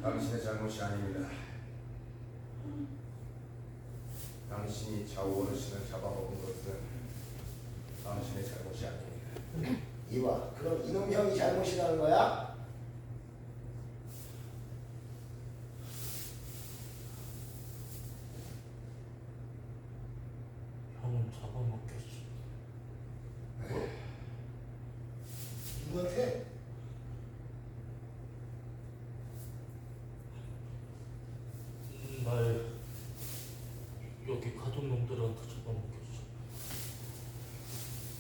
당신의 잘못이 아닙니다. 당신이 자오 어르신을 잡아먹은 것은 당신의 잘못이 아닙니다. 이와 그럼 이놈 형이 잘못이라는 거야? 잡아먹겠어. 누구한테? 날 여기 가둔 놈들한테 잡아먹겠어.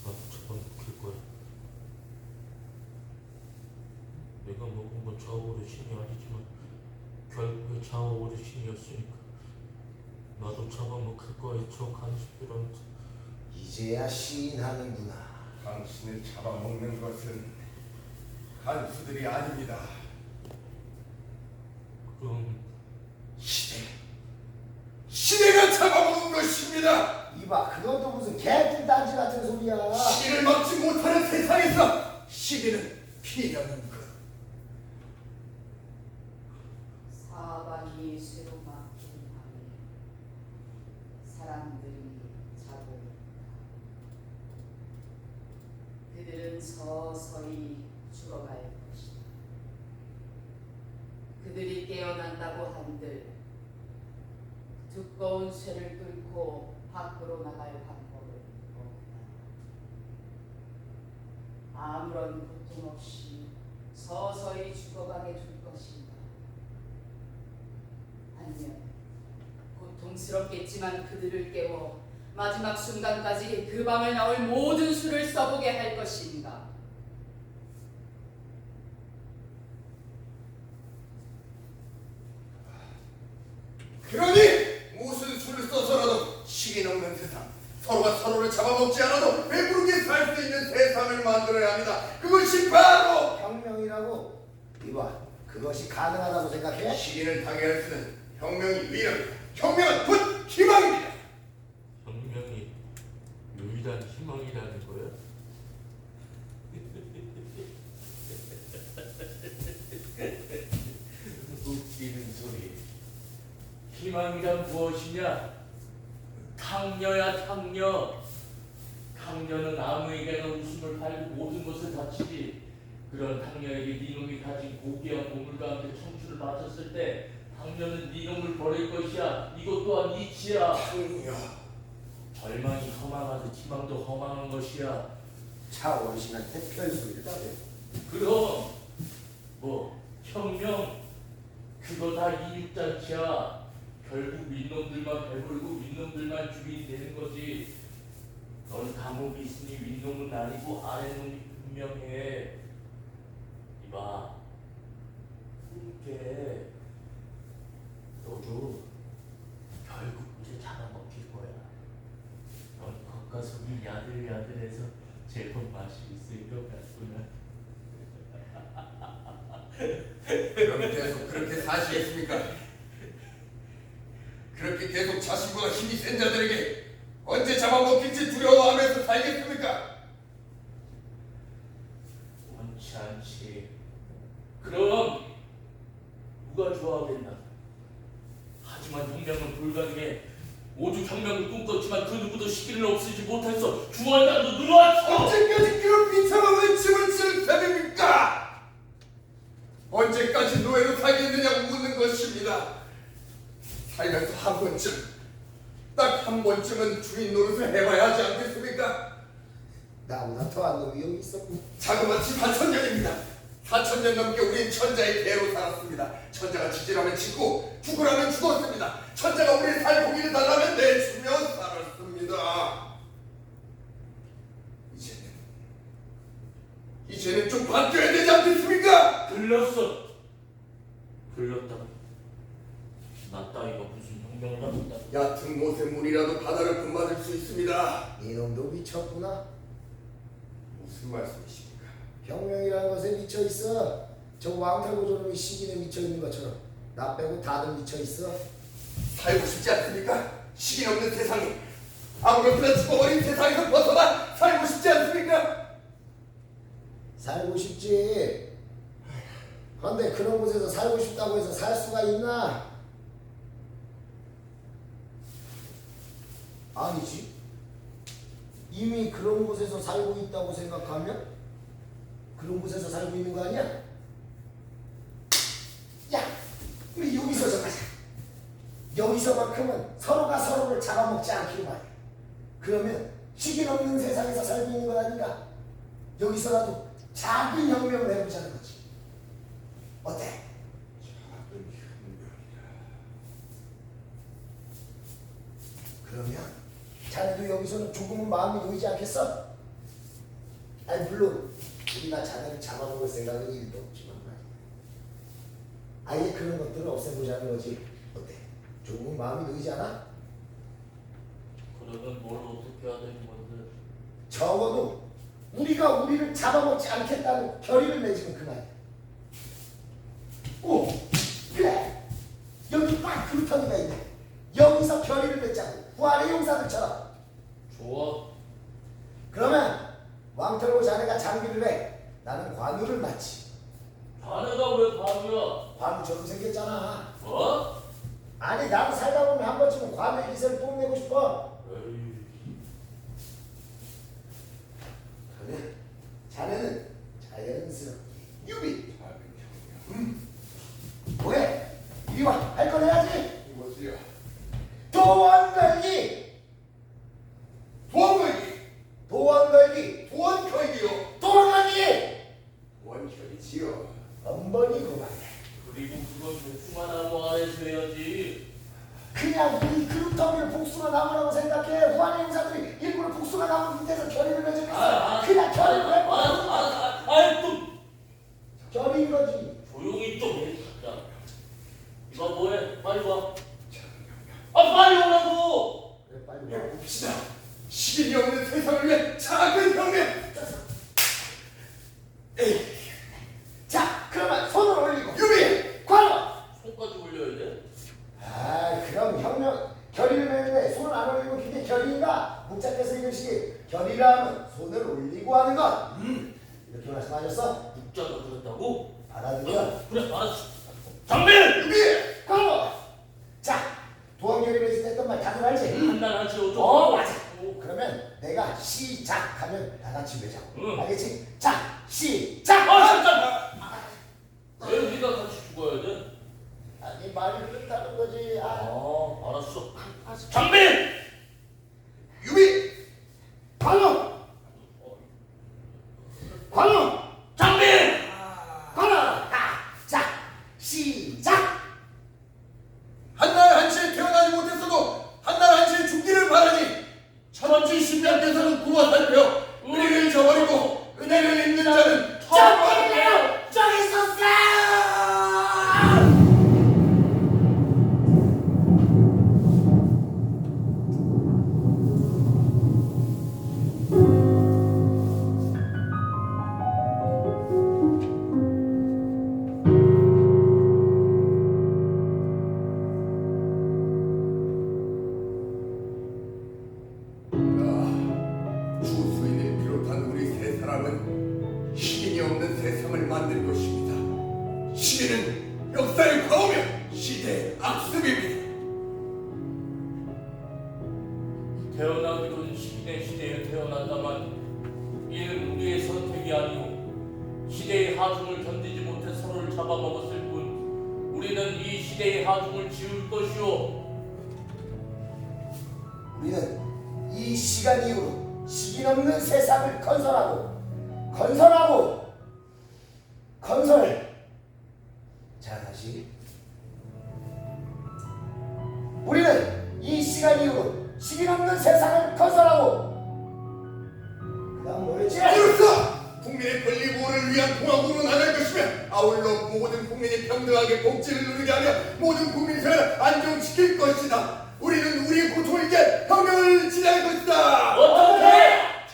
나도 잡아먹힐 거야. 내가 먹은 건 좌우의 신이 아니지만 결국에 좌우의 신이었으니까 나도 잡아먹힐 거야. 저 간수들한테. 이제야 시인하는구나. 당신을 잡아먹는 것은 간수들이 아닙니다. 그럼 시대가 잡아먹은 것입니다. 이봐, 그것도 무슨 개뿔 단지 같은 소리야. 시대를 막지 못하는 세상에서 시대는 피려는 것. 사방이 쇠로 막힌 밤에 사람들이 자고 있다. 그들은 서서히 죽어갈 것이다. 그들이 깨어난다고 한들 두꺼운 쇠를 뚫고 밖으로 나갈 방법은 없다. 아무런 고통 없이 서서히 죽어가게 둘 것인가. 아니면 고통스럽겠지만 그들을 깨워 마지막 순간까지 그 밤을 나올 모든 수를 써보게 할 것인가. 그러니 무슨 수를 써서라도 시기 넘는 세상, 서로가 서로를 잡아먹지 않아도 배부르게 살 수 있는 세상을 만들어야 합니다. 그것이 바로 혁명이라고. 이봐, 그것이 가능하다고 생각해? 시기를 타개할 수는 혁명이 유일합니다. 혁명은 곧 희망입니다. 혁명이 유일한 희망이라는 거야? 웃기는 소리. 희망이란 무엇이냐? 탕녀야 탕녀. 탕녀는 아무에게나 웃음을 팔고 모든 것을 바치지. 그런 탕녀에게 니놈이 가진 고귀한 보물과 함께 청춘을 바쳤을 때 탕녀는 니놈을 버릴 것이야. 이것 또한 이치야. 탕녀. 절망이 허망하듯 희망도 허망한 것이야. 차원신한테 별소리를 따대. 그럼 뭐 혁명 그거 다 이육잔치야. 결국 윗놈들만 배불고 윗놈들만 주인이 되는 거지. 넌 감옥이 있으니 윗놈은 아니고 아래놈이 분명해. 이봐, 그게 너도 결국 이제 잡아먹힐 거야. 넌 겉가속이 야들야들해서 제법 맛이 있을 것 같구나. 그럼 계속 그렇게 사시겠습니까? 그렇게 계속 자신보다 힘이 센 자들에게 언제 잡아먹힐지 두려워하면서 살겠습니까? 원치 않지. 그럼 누가 좋아하겠나? 하지만 혁명은 불가능해. 오죽 혁명을 꿈꿨지만 그 누구도 시기를 없애지 못해서 주원당도 늘어왔어. 언제까지 그런 비참함을 춤을 출 셈입니까? 언제까지 노예로 살겠느냐고 묻는 것입니다. 살면서 한 번쯤, 딱 한 번쯤은 주인 노릇을 해봐야 하지 않겠습니까? 나보다 더한 놈이 여기 있었고. 자그마치 4,000년입니다. 4,000년 넘게 우린 천자의 개로 살았습니다. 천자가 지지라면 지고 죽으라면 죽었습니다. 천자가 우리의 살고기를 달라면 내주며 살았습니다. 이제는 좀 바뀌어야 되지 않겠습니까? 들렸어. 들렸다. 나 따위가 무슨 혁명을 하겠다. 얕은 못의 물이라도 바다를 품받을 수 있습니다. 이놈도 미쳤구나. 무슨 말씀이십니까? 혁명이라는 것에 미쳐 있어. 저 왕탈고조놈이 시기에 미쳐 있는 것처럼 나 빼고 다들 미쳐 있어. 살고 싶지 않습니까? 시기 없는 세상에, 아무렇게나 죽어버린 세상에서 벗어나 살고 싶지 않습니까? 살고 싶지. 그런데 그런 곳에서 살고 싶다고 해서 살 수가 있나? 아니지. 이미 그런 곳에서 살고 있다고 생각하면 그런 곳에서 살고 있는 거 아니야? 야, 우리 여기서 정하자. 여기서만큼은 서로가 서로를 잡아먹지 않기로 말이야. 그러면 시기 넘는 세상에서 살고 있는 것 아닌가? 여기서라도 작은 혁명을 해보자는 거지. 어때? 작은 혁명이라. 그러면 자네도 여기서는 조금은 마음이 놓이지 않겠어? 아니 물론 우리가 자네를 잡아먹을 생각은 1도 없지만 말이야. 아예 그런 것들을 없애보자는 거지. 어때? 조금은 마음이 놓이지 않아? 그러면 뭘 어떻게 해야 되는 건데? 적어도 우리가 우리를 잡아먹지 않겠다는 결의를 내지는 그 말이야. 오! 그래! 여기 딱 그루터기가 있네. 여기서 결의를 맺자고. 부활의 용사들처럼. 좋아. 그러면 왕털고 자네가 장비를 해. 나는 관우를 맡지. 자네가 왜 관우야? 관우처럼 생겼잖아. 뭐? 아니 나도 살다 보면 한 번쯤은 관우의 기세를 뽐내고 싶어. 에이. 그래. 자네는 자연스럽게 유비. 작은 혁명. 뭐해? 이리 와. 할 건 해야지. 이것이야. 도원 걸기. 도원걸기. 도원 걸기. 도원걸기요. 도망가기. 원혈이지요. 번번이고 말이야. 그리고 그건 복숭아 나무 아래서 해야지. 그냥 이 그룹터미를 복숭아 나무라고 생각해. 후한의 용사들이 일부러 복숭아 나무 밑에서 결의를 맺었겠어. 그냥 결의를 맺어. 아이 또 결의인 거지. 조용히 좀 해. 자, 이거 뭐해? 빨리 와. 작은 혁명. 아 빨리 오라고. 그래 빨리 와. 해봅시다. 시인이 없는 세상을 위해 작은 혁명. 에이, 자 그러면 손을 올리고 유비. 관우. 손까지 올려야 돼? 아 그럼 혁명 결의를 맺는데 손을 안 올리고 그게 결의인가? 묵자께서 이르시기 결의라 하면 손을 올리고 하는 것. 이렇게 말씀하셨어? 묵자가 그랬다고? 받아들여. 그래 알았어. 장빈! 유비. 관우. 자 도원 결의 맺을 때 했던 말 다들 알지? 한날 하지 맞아. 그러면 내가 시작하면 다 같이 외자고. 응. 알겠지? 자 시작. 잠깐. 왜 네가 같이 죽어야 돼? 아니 말이 그렇다는 거지. 알았어. 장빈! 유비. 관우. 관우. 장빈! 관우. 자 시작. 한날 한시에 태어나지 못했어도 한날 한시에 죽기를 바라니 천지 신명께서는 구워 살펴 우리를 저버리고 은혜를 입는 자는 저기요 저기 있었어. 주수인을 비롯한 우리 세 사람은 시인이 없는 세상을 만들 것입니다. 시인은 역사의 과오며 시대의 악습입니다. 태어나기로는 시대에 태어난다만 이는 우리의 선택이 아니오 시대의 하중을 견디지 못해 서로를 잡아먹었을 뿐 우리는 이 시대의 하중을 지울 것이오. 우리는 이 시간 이후로 시기 넘는 세상을 건설. 자 다시. 우리는 이 시간 이후로 시기 넘는 세상을 건설하고. 그다음 뭐였지? 이로써 국민의 권리 보호를 위한 공화국으로 나갈 것이며 아울러 모든 국민이 평등하게 복지를 누리게 하며 모든 국민 생활을 안정시킬 것이다. 우리는 우리의 고통을 이겨 혁명을 진행할 것이다. 어떻게?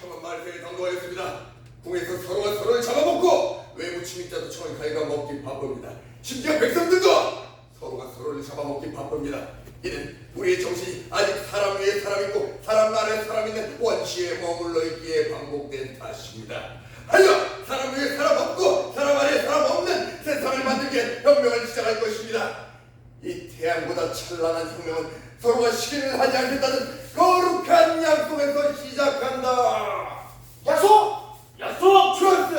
청원 말세에 당부하였습니다. 궁에서 서로가 서로를 잡아먹고 외부 침입자도 청을 가해가 먹기 바쁩니다. 심지어 백성들도 서로가 서로를 잡아먹기 바쁩니다. 이는 우리의 정신이 아직 사람 위에 사람 있고 사람 아래 사람 있는 원시에 머물러 있기에 반복된 탓입니다. 하여 사람 위에 사람 없고 사람 아래 사람 없는 세상을 만들기 위해 혁명을 시작할 것입니다. 이 태양보다 찬란한 혁명은 서로가 시기를 하지 않겠다는 거룩한 약속에서 시작한다. 약속. 좋았어.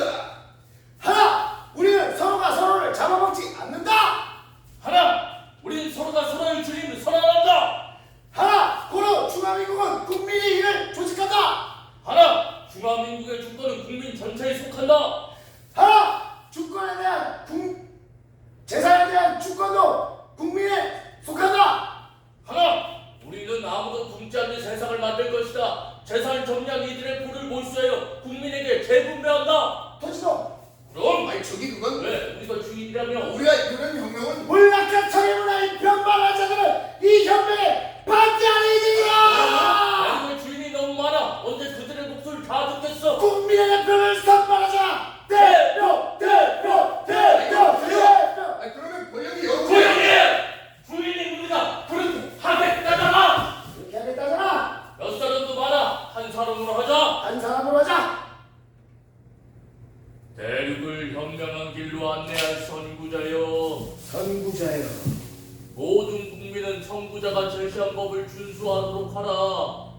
하나. 우리는 서로가 서로를 잡아먹지 않는다. 하나! 우린 서로가 서로의 주인을 선언한다! 하나. 고로 중화민국은 국민의 일을 조직 대한민국의 주권은 국민 전체에 속한다. 하나! 주권에 대한 재산에 대한 주권도 국민에 속한다. 하나, 우리는 아무도 굶지 않는 세상을 만들 것이다. 재산을 정리한 이들의 부를 몰수하여 국민에게 재분배한다. 터지도 그럼 아니 저기 그건 왜 우리가 주인이라며? 우리가 이끄는 혁명은 몰락한 청의 문화에 변발한 자들은 이 혁명에 반대하는 이들이야. 대한민국 주인이 너무 많아. 언제 그들의 목소리를 다 듣겠어? 국민의 대표를 선발하자. 대표. 아니 그러면 권력이 여러 고양이! 주인이 우리가 그렇게 하겠다잖아. 그렇게 하겠다잖아. 몇 사람도 많아. 한 사람으로 하자. 한 사람으로 하자. 대륙을 현명한 길로 안내할 선구자여, 선구자여. 모든 국민은 선구자가 제시한 법을 준수하도록 하라.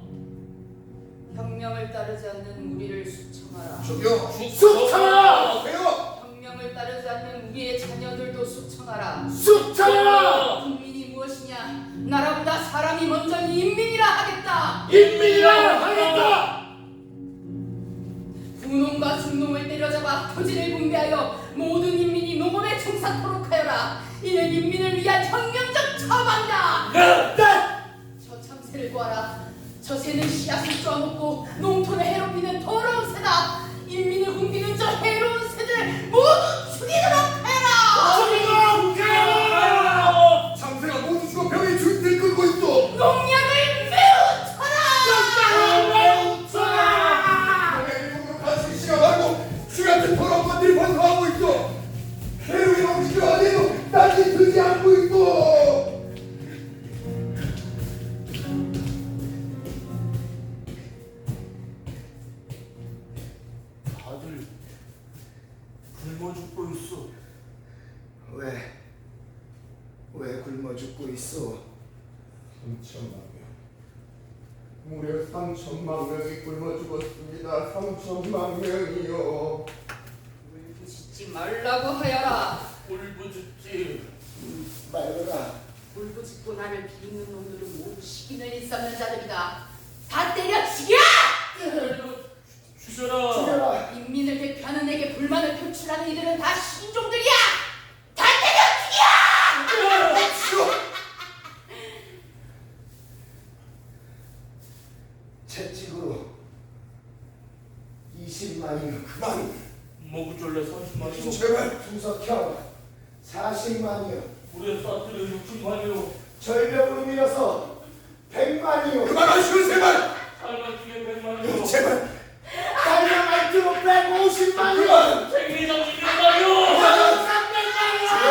혁명을 따르지 않는 우리를 숙청하라. 저기요 숙청하라! 왜요? 혁명을 따르지 않는 우리의 자녀들도 숙청하라. 숙청하라. 국민이 무엇이냐? 나라보다 사람이 먼저 인민이라 하겠다. 인민이라 하겠다. 부농과 중농을 때려잡아 토지를 분배하여 모든 인민이 농업에 종사토록 하여라. 이는 인민을 위한 혁명적 처방이다. 저 참새를 보아라. 저 새는 씨앗을 쪼아먹고 농토를 해롭히는 더러운 새다. 인민을 굶기는 저 해로운 새들을 모두 죽이도록 하여라. 참새가 모두 죽어 병이 줄들 끌고 있어. 농약을 매우 쳐라. 병의 공격한 시가 말고 쥐 같은 더러운 것들이 번성하고 있어. 해로운 음식을 안 해도 날이 들지 않고 있어. 다들 굶어 죽고 있어. 왜 굶어 죽고 있어? 3천만 명. 무려 3천만 명이 굶어 죽었습니다. 3천만 명이요. 울부짖지 말라고 하여라. 울부짖지. 말거라. 울부짖고 나를 비웃는 놈들은 모두 시기는 일삼는 자들이다. 다 때려 죽여! 죽여라. 죽여라. 인민을 대표하는 내게 불만을 표출하는 이들은 다 신종들이야! 다 때려 죽여! 채찍으로 20만이면 그만. 먹을줄래 30만이요. 제발. 주석형 40만이요. 우리의 쌀들은 60만이요. 절벽으로 밀어서 100만이요. 그만하시오 제발. 살만 중에 100만이요. 제발. 빨간 말투로 150만이요. 생리장 200만이요. 300만이요. 제발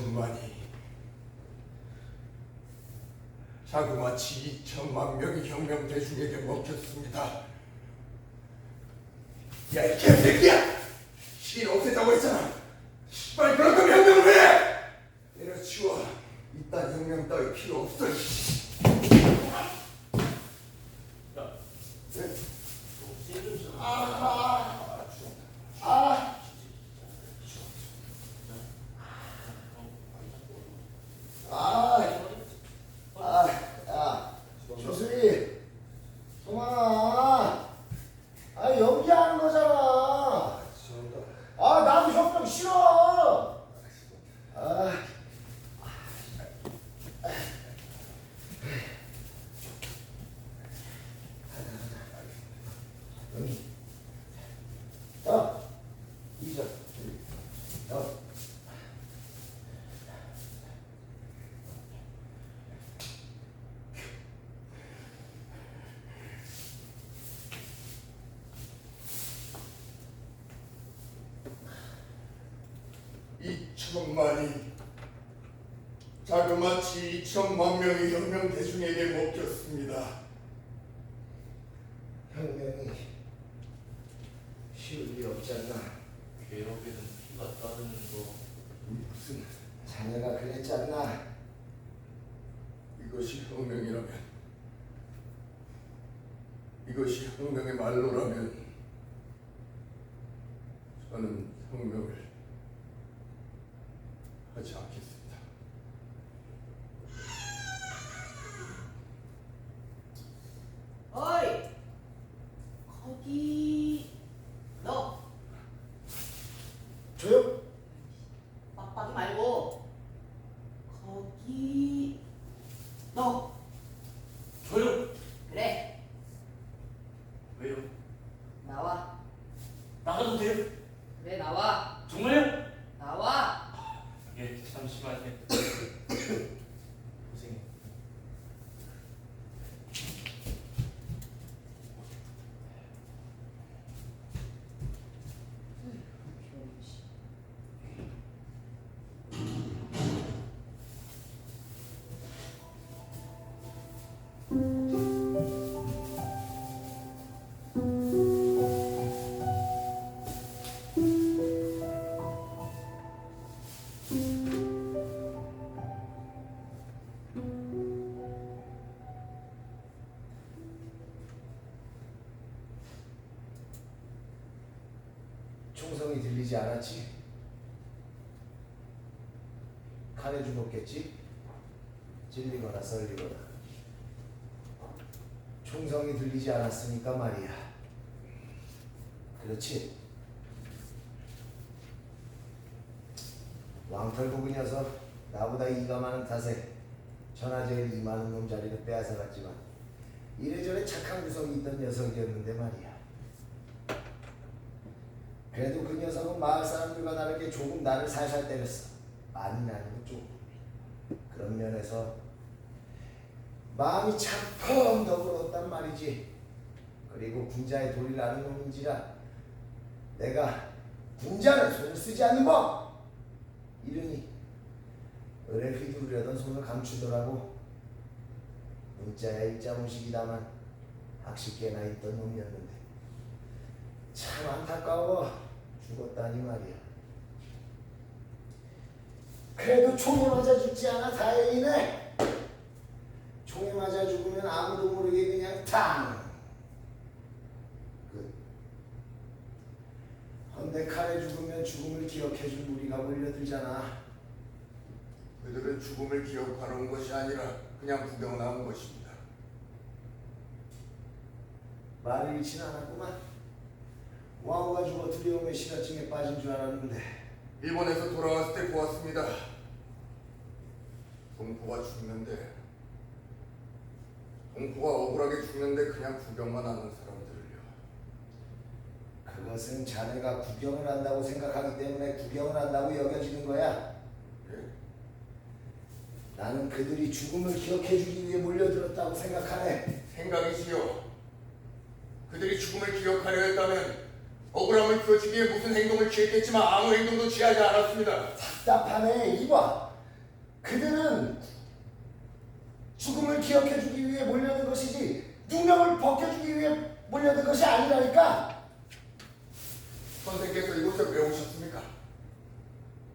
그만해. 자그마치 2천만 명이 혁명 대중에게 먹혔습니다. 야, 이 개새끼야! 시인 없애자고 했잖아. 빨리 그럴 거면 혁명을 왜 해! 내려치워. 이딴 혁명 따위 필요 없어. 야, 네? 너 찌르지 마. 야, 조수리, 송아, 연기하는 거잖아. 나도 혁명 싫어. 이자, 자그마치 2천만 명이 혁명 대중에게 먹혔습니다. 혁명이 쉬울 일 없지 않나. 괴력에는 피가 따르는 거. 무슨 자네가 그랬지 않나. 이것이 혁명이라면, 이것이 혁명의 말로라면 저는 혁명을 하지 않겠습니다. 어이, 거기 너 조용. 빡빡이 말고 거기 너 조용. 그래 왜요? 나와. 나가도 돼요? 그래 나와. 정말요? 나와. 예, 잠시만요. 고생해. 총성이 들리지 않았지? 칼에 죽었겠지? 찔리거나 썰리거나. 총성이 들리지 않았으니까 말이야. 그렇지? 왕털보 그 녀석 나보다 이가 많은 탓에 전화제일 이 많은 놈 자리를 빼앗아갔지만 이래저래 착한 구석이 있던 녀석이었는데 말이야. 그래도 그 녀석은 마을 사람들과 다르게 조금 나를 살살 때렸어. 많이는 아니고 조금. 그런 면에서 마음이 참 펑덕을었단 말이지. 그리고 군자의 도리를 아는 놈인지라 내가 군자는 손을 쓰지 않는 법! 이러니 을에 휘두르려던 손을 감추더라고. 문자야 일자무식이다만 학식계나 있던 놈이었는데 참 안타까워 죽었다니 말이야. 그래도 총에 맞아 죽지 않아 다행이네. 총에 맞아 죽으면 아무도 모르게 그냥 탕! 헌데 칼에 죽으면 죽음을 기억해줄 무리가 몰려들잖아. 그들은 죽음을 기억하러 온 것이 아니라 그냥 구경 나온 것입니다. 말을 잃지는 않았구만. 왕후가 죽어 두려움의 신화증에 빠진 줄 알았는데. 일본에서 돌아왔을 때 보았습니다. 동포가 죽는데, 동포가 억울하게 죽는데 그냥 구경만 하는 사람들을요. 그것은 자네가 구경을 한다고 생각하기 때문에 구경을 한다고 여겨지는 거야. 예? 나는 그들이 죽음을 기억해주기 위해 몰려들었다고 생각하네. 생각이지요. 그들이 죽음을 기억하려 했다면 억울함을 풀어주기 위해 무슨 행동을 취했겠지만 아무 행동도 취하지 않았습니다. 답답하네. 이봐. 그들은 죽음을 기억해주기 위해 몰려든 것이지 누명을 벗겨주기 위해 몰려든 것이 아니라니까. 선생께서 이곳에 왜 오셨습니까?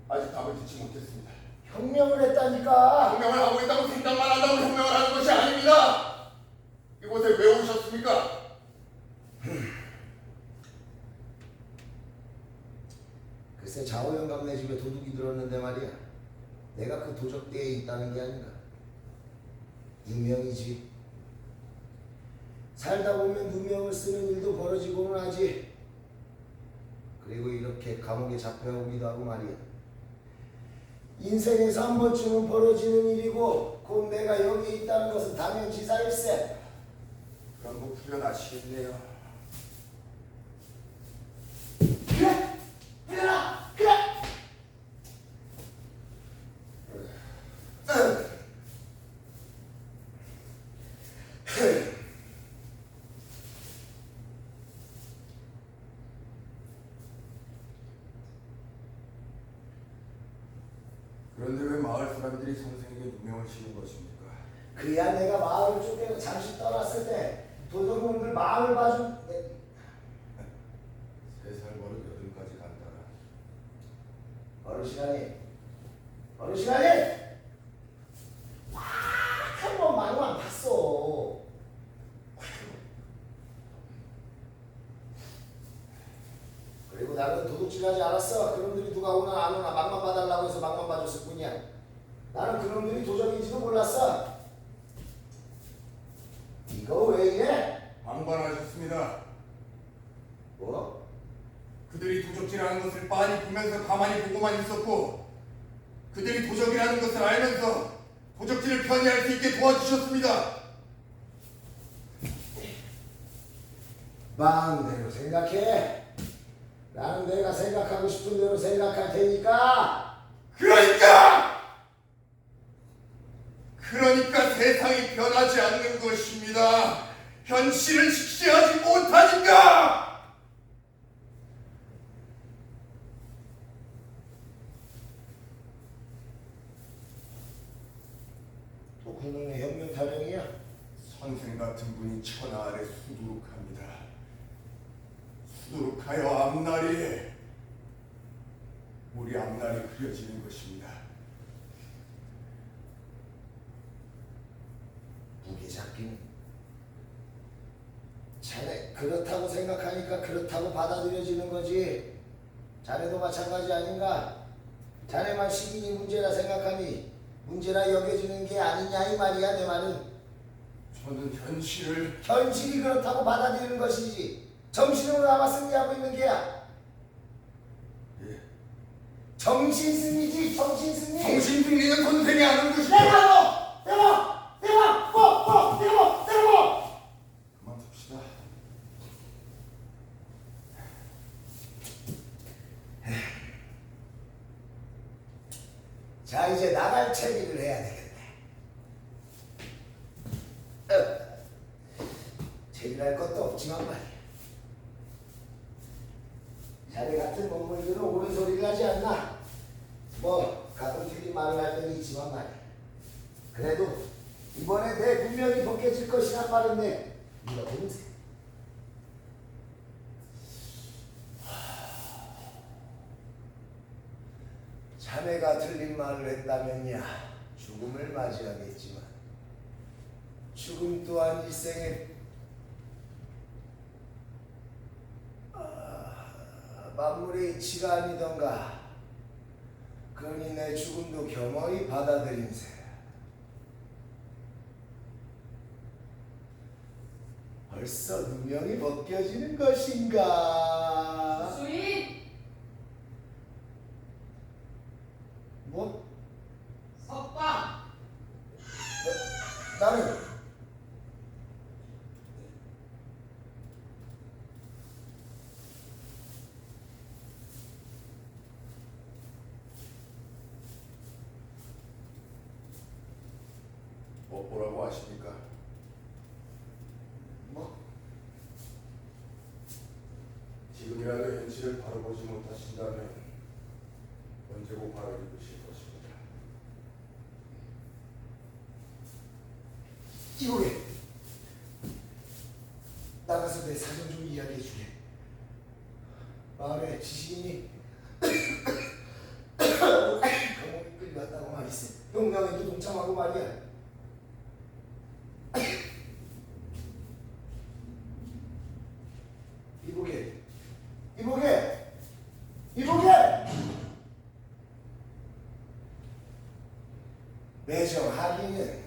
아직 답을 듣지 못했습니다. 혁명을 했다니까. 혁명을 하고 있다고 생각만 한다고 혁명을 하는 것이 아닙니다. 이곳에 왜 오셨습니까? 글쎄 좌우영감네 집에 도둑이 들었는데 말이야. 내가 그 도적대에 있다는 게 아닌가. 유명이지. 살다 보면 누명을 쓰는 일도 벌어지고는 하지. 그리고 이렇게 감옥에 잡혀오기도 하고 말이야. 인생에서 한 번쯤은 벌어지는 일이고 곧 내가 여기 있다는 것은 당연지사일세. 그럼 뭐 풀려나시겠네요. 그래! 그래라! 그래! 그런데 왜 마을 사람들이 선생에게 누명을 씌운 것입니까? 그야 내가 마을을 쫓겨서 잠시 떠났을 때 도둑놈들 마음을 봐준 3살 버릇 8까지 간다라. 어르신아니 한번 말만 봤어. 그리고 그리고 나는 도둑질하지 않았어. 그놈들이 누가 오나 안 오나 막만 봐달라고 해서 막만 봐줬을 뿐이야. 나는 그놈들이 도적인지도 몰랐어. 이거 왜 이래? 방관하셨습니다. 뭐? 그들이 도적질하는 것을 빤히 보면서 가만히 보고만 있었고 그들이 도적이라는 것을 알면서 도적질을 편히할 수 있게 도와주셨습니다. 마음대로 생각해. 나는 내가 생각하고 싶은 대로 생각할 테니까. 그러니까 세상이 변하지 않는 것입니다. 현실은 직시하지 못하니까. 또 그놈의 혁명 타령이야? 선생 같은 분이 천하 아래 수두룩합니다. 수두룩하여 앞날이 우리 앞날이 그려지는 것입니다. 무게 잡긴. 자네 그렇다고 생각하니까 그렇다고 받아들여지는 거지. 자네도 마찬가지 아닌가? 자네만 시민이 문제라 생각하니 문제라 여겨지는 게 아니냐 이 말이야. 내 말은 저는 현실을 현실이 그렇다고 받아들이는 것이지 정신으로 남아 승리하고 있는 게야. 예. 정신승리지 정신승리. 정신승리는 선생이 하는 것이죠. 내가 그만둡시다. 자 이제 나갈 채비를 해야 되겠네. 채비할 것도 없지만 말이야. 자네 같은 먹물들은 옳은 소리를 하지 않나. 뭐 가끔 틀린 말을 할 때는 있지만 말이야. 그래도 이번에 내 분명히 벗겨질 것이란 말은 내 믿어보는데. 자네가 틀린 말을 했다면야 죽음을 맞이하겠지만 죽음 또한 일생의 만물의 이치가 아니던가. 그러니 내 죽음도 겸허히 받아들인세. 벌써 누명이 벗겨지는 것인가? 수인 뭐? 석방. 나는 뭐라고 하십니까? 뭐? 지금이라도 현실을 바로 보지 못하신다면 언제고 바로 읽으실 것입니다. 이보게 나가서 내 사정 좀 이야기해 주게. 마을에 지식인이 감옥에 끌려갔다고 말이세. 혁명에도 동참하고 말이야. 이보게 매정하기는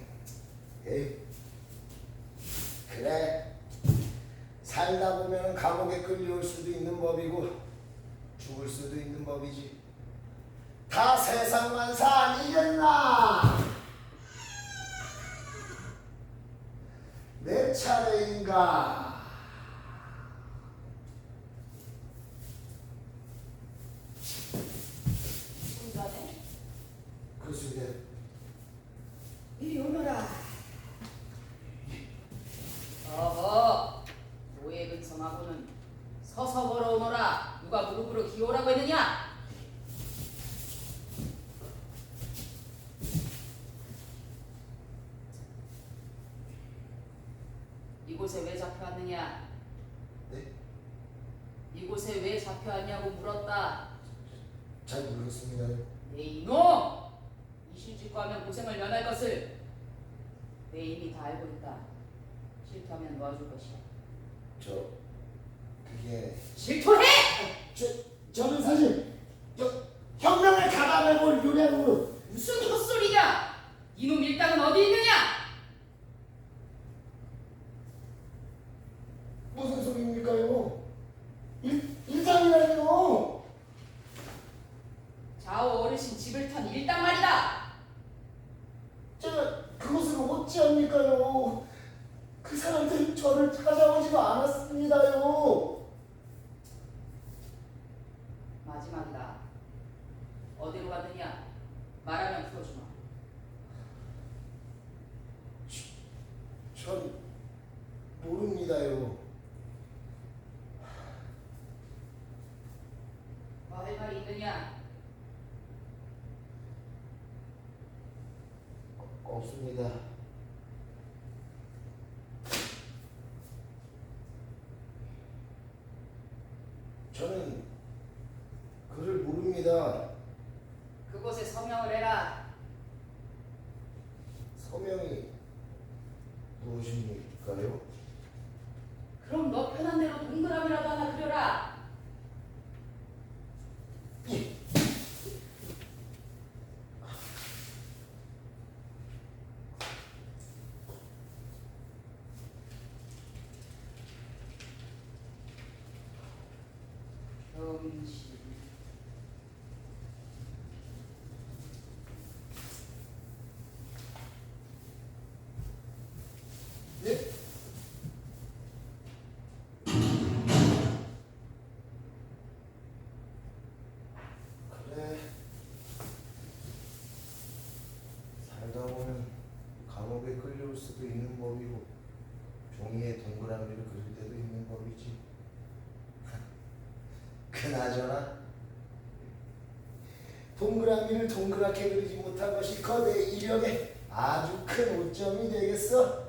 에이 그래 살다 보면 감옥에 끌려올 수도 있는 법이고 죽을 수도 있는 법이지. 다 세상만사 아니겠나. 내 차례인가. 손자네. 글쎄 이리 오너라. 어허, 노예 근성하고는 서서 걸어오너라. 누가 무릎으로 기오라고 했느냐? 이곳에 왜 잡혀왔느냐? 네? 이곳에 왜 잡혀왔냐고 물었다. 잘 모르겠습니다. 네 이놈! 이실직고 하면 고생을 면할 것을 내 이미 다 알고 있다. 싫다면 놓아줄 것이야. 그게 실토해! 저 저는 사실 혁명을 가담해볼 요량으로 무슨 헛소리냐? 이놈 일당은 어디 있느냐? 무슨 소리입니까요? 일당이라니요. 좌우 어르신 집을 턴 일당 말이다. 제가 그것을 어찌합니까요? 그 사람들이 저를 찾아오지도 않았습니다요. 마지막이다. 어디로 갔느냐? 말하면 풀어주마. 전 모릅니다요. 뭐 할 말이 있느냐? 없습니다. 저는 그를 모릅니다. 그곳에 서명을 해라. 서명이 무엇입니까요? 그럼 너 편한 대로 동그라미라도 하나 그려라. 예. 음식. 네? 그래. 살다 보면 감옥에 끌려올 수도 있는 법이고 종이에 동그라미를 그릴 때도 있는 법이지. 그나저나 동그라미를 동그랗게 그리지 못한 것이 거대 이력에 아주 큰 오점이 되겠어.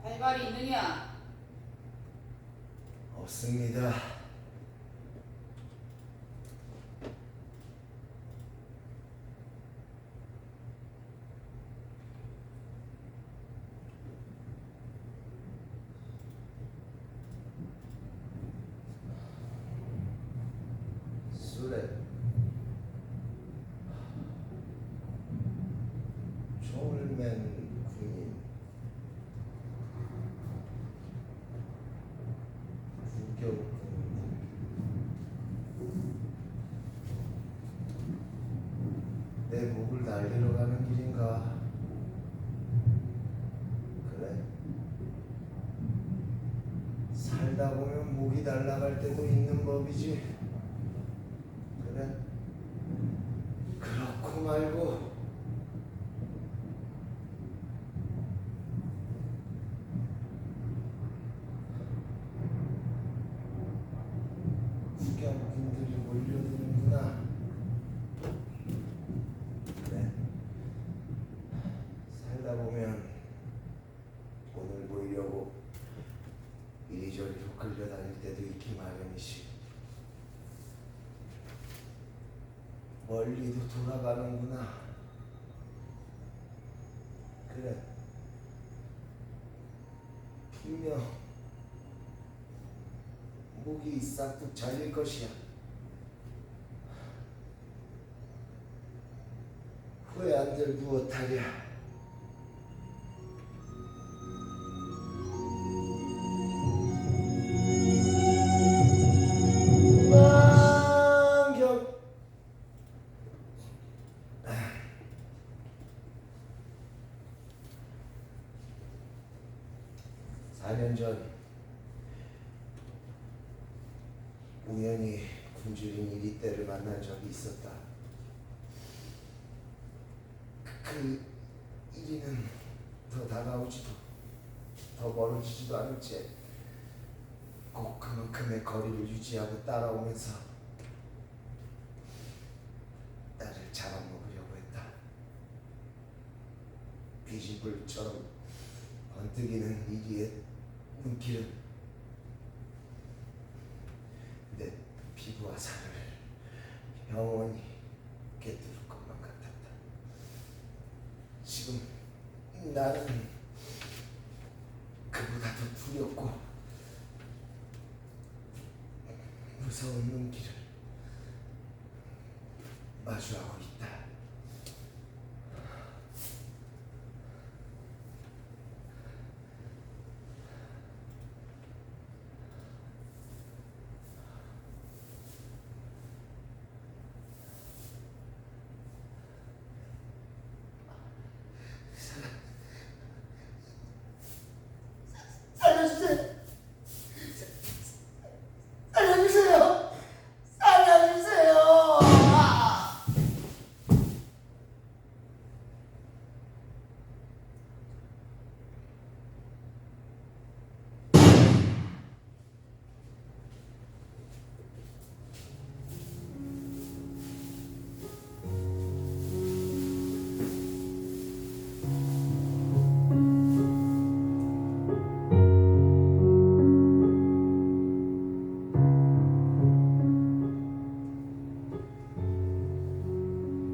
할 말이 있느냐? 없습니다. 술에 총을 맨 군인 구격군 내 목을 날리러 가는 길인가? 그래. 살다 보면 목이 날아갈 때도 있는 법이지. 그래. 그렇고 말고 구경꾼들이 몰려드는구나. 그래. 살다 보면 오늘 보이려고 이리저리로 끌려다닐 때도 있기 마련이지. 멀리도 돌아가는구나. 그래. 분명 목이 싹둑 잘릴 것이야. 후회 안 될 무엇하랴. 만경 4년 전 우연히 굶주린 이리떼를 만난 적이 있었다. 그 이리는 더 다가오지도 더 멀어지지도 않을 채 꼭 그만큼의 거리를 유지하고 따라오면서 나를 잡아먹으려고 했다. 귀신불처럼 번뜩이는 이리의 눈길은 내 피부와 살을 영원히 깨뜨릴 것만 같았다. 지금 나는 그보다 더 두렵고 무서운 눈길을 마주하고 있다. 살려주세요. 살려주세요. 살려주세요.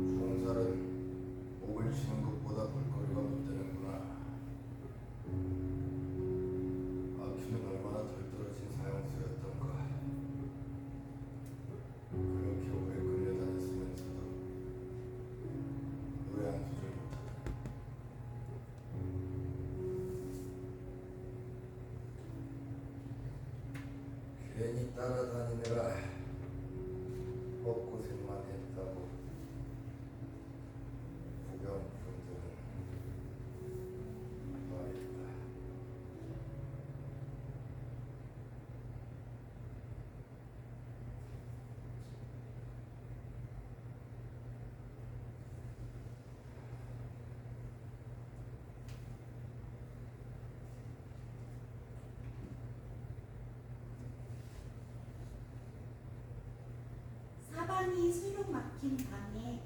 주원살은 목을 치는 것보다 볼거리가 못 되는구나. 아큐는 얼마나 덜 떨어진 사형수였던가. 그렇게 오래 끌려다녔으면서도 노래 한 소절 못하다. 괜히 따라다니느라 헛고생만 했다고 부경품들은 말했다. 사방이 술로 막힌 방에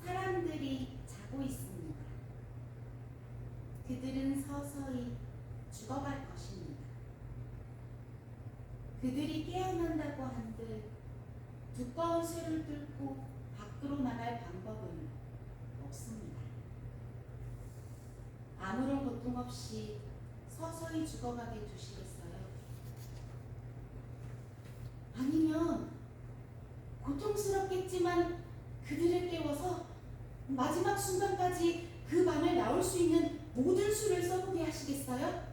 사람들이 자고 있습니다. 그들은 서서히 죽어갈 것입니다. 그들이 깨어난다고 한들 두꺼운 쇠를 뚫고 밖으로 나갈 방법은 없습니다. 아무런 고통 없이 서서히 죽어가게 두시겠어요? 아니면 고통스럽겠지만 그들을 깨워서 마지막 순간까지 그 방을 나올 수 있는 모든 수를 써보게 하시겠어요?